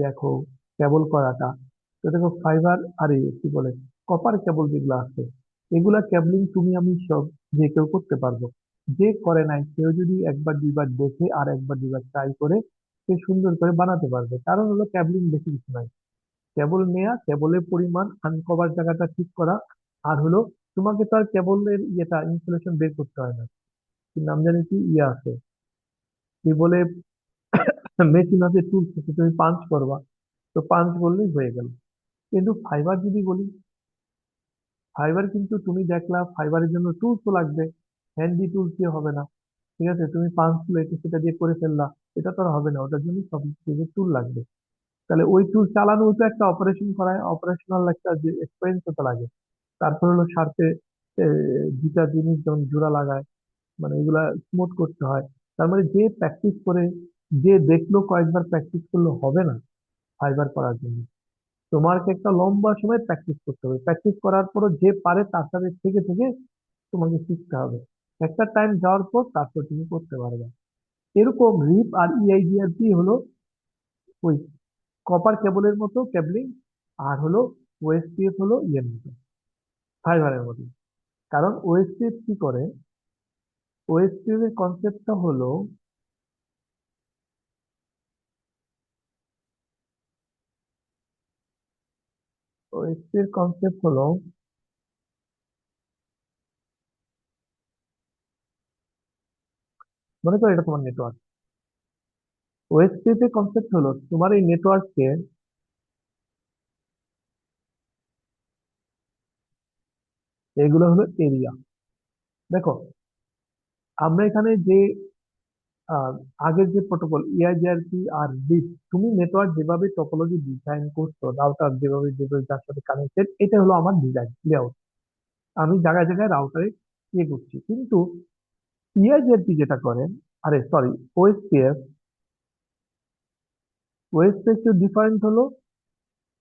দেখো, কেবল করাটা, তো দেখো ফাইবার, আরে কি বলে, কপার কেবল যেগুলো আছে, এগুলা ক্যাবলিং তুমি আমি সব যে কেউ করতে পারবো। যে করে নাই সেও যদি একবার দুইবার দেখে আর একবার দুইবার ট্রাই করে, সে সুন্দর করে বানাতে পারবে। কারণ হলো ক্যাবলিং বেশি কিছু নাই, কেবল নেয়া, কেবলের পরিমাণ, আনকভার জায়গাটা ঠিক করা, আর হলো তোমাকে তো আর কেবলের ইয়েটা ইনস্টলেশন বের করতে হয় না। কি নাম জানি কি ইয়ে আছে, কি বলে, মেশিন আছে, টুলস আছে, তুমি পাঞ্চ করবা, তো পাঞ্চ করলেই হয়ে গেল। কিন্তু ফাইবার যদি বলি, ফাইবার কিন্তু তুমি দেখলা ফাইবারের জন্য টুলসও লাগবে, হ্যান্ডি টুলস দিয়ে হবে না। ঠিক আছে, তুমি পাঁচ এটা সেটা দিয়ে করে ফেললা, এটা তো আর হবে না, ওটার জন্য সব কিছু টুল লাগবে। তাহলে ওই টুল চালানো তো একটা অপারেশন করায়, অপারেশনাল একটা যে এক্সপেরিয়েন্স তো লাগে। তারপর হলো সারতে দুটা জিনিস যেমন জোড়া লাগায়, মানে এগুলা স্মুথ করতে হয়। তার মানে যে প্র্যাকটিস করে, যে দেখলো কয়েকবার প্র্যাকটিস করলে হবে না ফাইবার করার জন্য। তোমাকে একটা লম্বা সময় প্র্যাকটিস করতে হবে, প্র্যাকটিস করার পর যে পারে তার সাথে থেকে থেকে তোমাকে শিখতে হবে। একটা টাইম যাওয়ার পর তারপর তুমি করতে পারবে। এরকম রিপ আর ইআইডিআরটি হলো ওই কপার কেবলের মতো কেবলিং, আর হলো ওএসপিএফ হলো ইয়ের মতো, ফাইবারের মতো। কারণ ওএসপিএফ কি করে, ওএসপিএফ এর কনসেপ্টটা হলো, ওএসপি এর কনসেপ্ট হলো, মনে করো এটা তোমার নেটওয়ার্ক। ওএসপি এর কনসেপ্ট হলো তোমার এই নেটওয়ার্ককে, এগুলো হলো এরিয়া। দেখো, আমরা এখানে যে আহ, আগের যে প্রোটোকল ইআইজিআরপি আর ডিপ, তুমি নেটওয়ার্ক যেভাবে টপোলজি ডিজাইন করছো, রাউটার যেভাবে যেভাবে যার সাথে কানেক্টেড, এটা হলো আমার ডিজাইন লেআউট। আমি জায়গায় জায়গায় রাউটারে ইয়ে করছি, কিন্তু ইআইজিআরপি যেটা করেন, আরে সরি, ওএসপিএফ, ওএসপিএফ একটু ডিফারেন্ট হলো।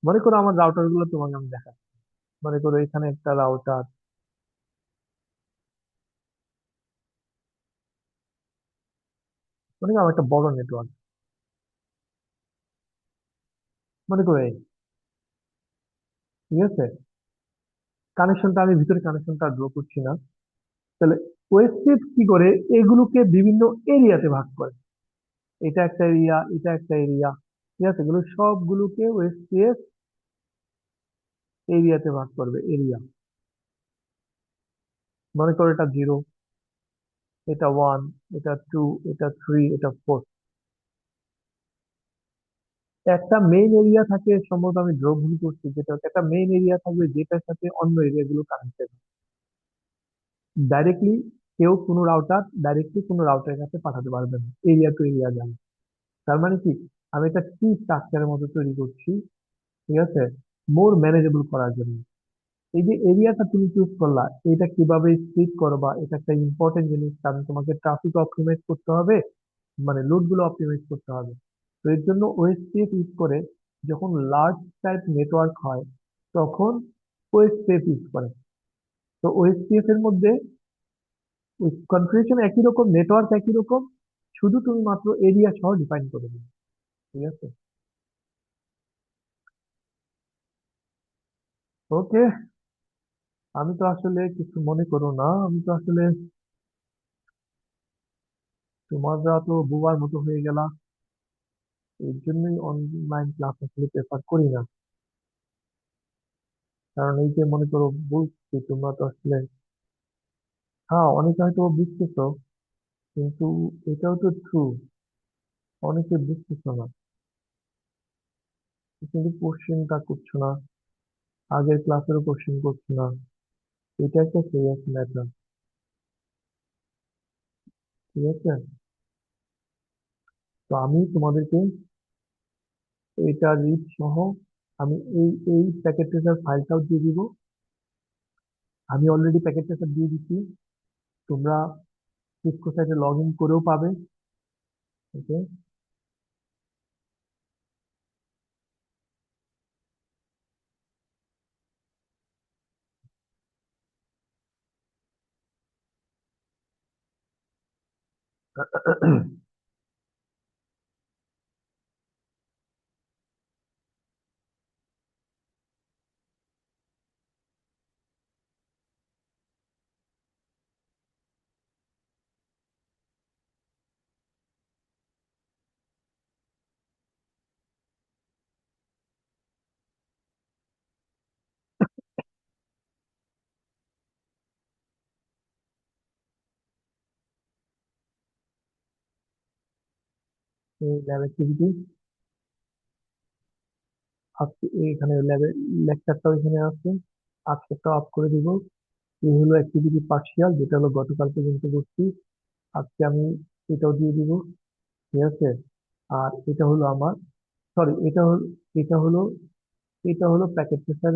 মনে করো আমার রাউটার গুলো তোমাকে আমি দেখাচ্ছি। মনে করো এখানে একটা রাউটার, মনে করো আমার একটা বড় নেটওয়ার্ক, মনে করো এই, ঠিক আছে, কানেকশনটা আমি ভিতরে কানেকশনটা ড্র করছি না। তাহলে ওয়েস্টেজ কি করে, এগুলোকে বিভিন্ন এরিয়াতে ভাগ করে। এটা একটা এরিয়া, এটা একটা এরিয়া, ঠিক আছে, এগুলো সবগুলোকে ওয়েস্টেজ এরিয়াতে ভাগ করবে, এরিয়া। মনে করো এটা জিরো, এটা ওয়ান, এটা টু, এটা থ্রি, এটা ফোর। একটা মেইন এরিয়া থাকে, সম্ভবত আমি ড্র ভুল করছি, যেটা একটা মেইন এরিয়া থাকবে যেটার সাথে অন্য এরিয়া গুলো কানেক্টেড। ডাইরেক্টলি কেউ কোনো রাউটার ডাইরেক্টলি কোনো রাউটারের কাছে পাঠাতে পারবে না, এরিয়া টু এরিয়া যাবে। তার মানে কি, আমি একটা ট্রি স্ট্রাকচারের মতো তৈরি করছি, ঠিক আছে, মোর ম্যানেজেবল করার জন্য। এই যে এরিয়াটা তুমি চুজ করলা, এটা কিভাবে স্প্লিট করবা, এটা একটা ইম্পর্টেন্ট জিনিস, কারণ তোমাকে ট্রাফিক অপটিমাইজ করতে হবে, মানে লোড গুলো অপটিমাইজ করতে হবে। তো এর জন্য ওএসপিএফ ইউজ করে। যখন লার্জ টাইপ নেটওয়ার্ক হয় তখন ওএসপিএফ ইউজ করে। তো ওএসপিএফ এর মধ্যে কনফিগারেশন একই রকম, নেটওয়ার্ক একই রকম, শুধু তুমি মাত্র এরিয়া সহ ডিফাইন করে দিবে। ঠিক আছে, ওকে। আমি তো আসলে কিছু মনে করো না, আমি তো আসলে, তোমরা তো বোবার মতো হয়ে গেলা, এর জন্যই অনলাইন ক্লাস আসলে প্রেফার করি না। কারণ এই যে মনে করো, বুঝছি তোমরা তো আসলে, হ্যাঁ অনেকে হয়তো বুঝতেছো, কিন্তু এটাও তো ট্রু, অনেকে বুঝতেছো না, কিন্তু কোশ্চেনটা করছো না, আগের ক্লাসেরও কোশ্চেন করছো না। এটা একটা সিরিয়াস ম্যাটার। ঠিক আছে, তো আমি তোমাদেরকে এটা রিড সহ, আমি এই প্যাকেট ট্রেসার ফাইলটাও দিয়ে দিব। আমি অলরেডি প্যাকেট ট্রেসার দিয়ে দিচ্ছি, তোমরা সিসকো সাইটে লগ ইন করেও পাবে। ওকে, এই ল্যাব অ্যাক্টিভিটি, আজকে এখানে ল্যাবের লেকচারটাও এখানে আছে। আজকেরটা অফ করে দিব। এই হলো অ্যাক্টিভিটি পার্সিয়াল, যেটা হলো গতকাল পর্যন্ত করছি। আজকে আমি এটাও দিয়ে দিব। ঠিক আছে। আর এটা হলো আমার, সরি, এটা হলো এটা হলো প্যাকেট টেস্টার।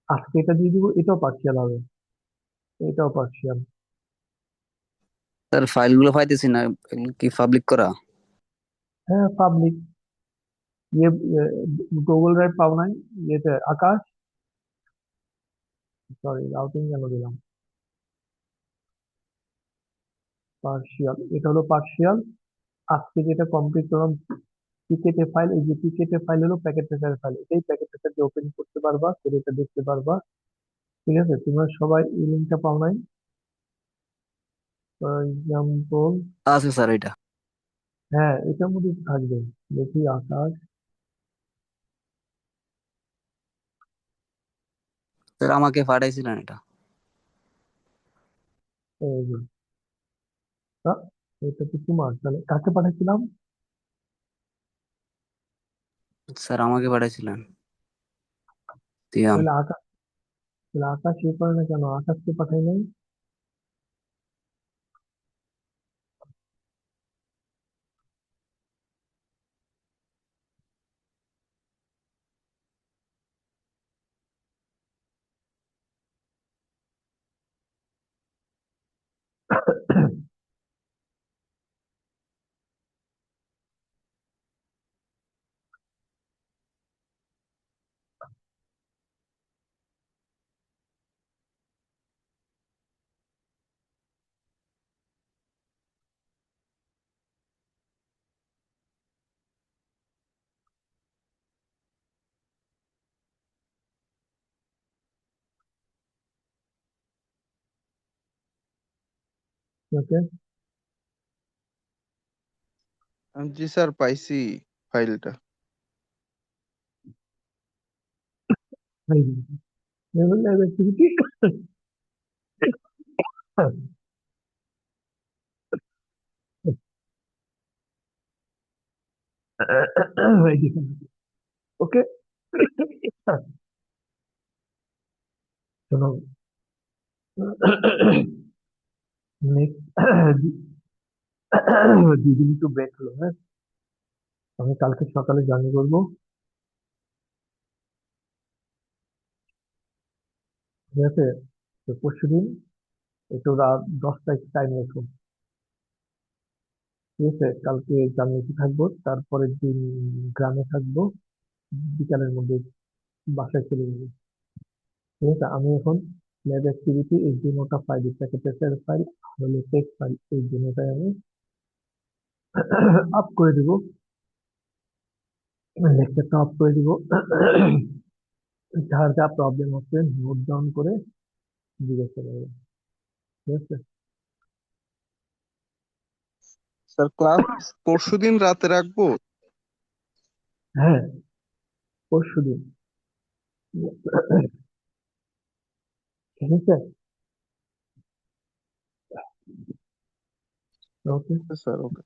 আজকে এটা দিয়ে দিব, এটাও পার্সিয়াল হবে। এটাও পার্সিয়াল। স্যার ফাইলগুলো পাইতেছি না, এগুলো কি পাবলিক করা? হ্যাঁ, পাবলিক। ইয়ে, গুগল ড্রাইভ পাও নাই? ইয়েতে আকাশ, সরি রাউটিং কেন দিলাম, পার্সিয়াল, এটা হলো পার্সিয়াল। আজকে যেটা কমপ্লিট করলাম, পিকেটে ফাইল, এই যে পিকেটে ফাইল হলো প্যাকেট টেস্টার ফাইল, এটাই প্যাকেট টেস্টারকে ওপেন করতে পারবা, সেটা দেখতে পারবা। ঠিক আছে, তোমরা সবাই এই লিঙ্কটা পাও নাই? ফর এক্সাম্পল, আছে স্যার এটা। হ্যাঁ এটার মধ্যে থাকবে। দেখি আকাশ, স্যার আমাকে পাঠাইছিলেন এটা। এই যে, আহ, এটা তো তোমার, তাহলে কাকে পাঠাচ্ছিলাম? স্যার আমাকে পাঠাইছিলেন, দিয়াম। তাহলে আকাশ, তাহলে আকাশ এ করে না কেন, আকাশকে পাঠাই নাই? ওকে, জি স্যার, পাইছি ফাইলটা। এই যে, level live activity, ওকে। শোনো, নেক্সট দুদিন একটু ব্রেক হলো, হ্যাঁ। আমি কালকে সকালে জার্নি করবো। ঠিক আছে, তো পরশু দিন একটু রাত 10টায় টাইম রাখুন। ঠিক আছে, কালকে জার্নিতে থাকবো, তারপরের দিন গ্রামে থাকবো, বিকালের মধ্যে বাসায় চলে যাবো। ঠিক আছে, আমি এখন ল্যাব অ্যাক্টিভিটি এই দুটোটা ফাইল, প্যাকেটের ফাইল হলো টেক্সট ফাইল, এই দুটোটাই আমি আপ করে দিব, লেকচারটা অফ করে দিব। যার যা প্রবলেম হচ্ছে নোট ডাউন করে জিজ্ঞাসা করবেন। ঠিক আছে। স্যার ক্লাস পরশুদিন রাতে রাখবো? হ্যাঁ, পরশু দিন। ঠিক আছে। ওকে। স্যার ওকে।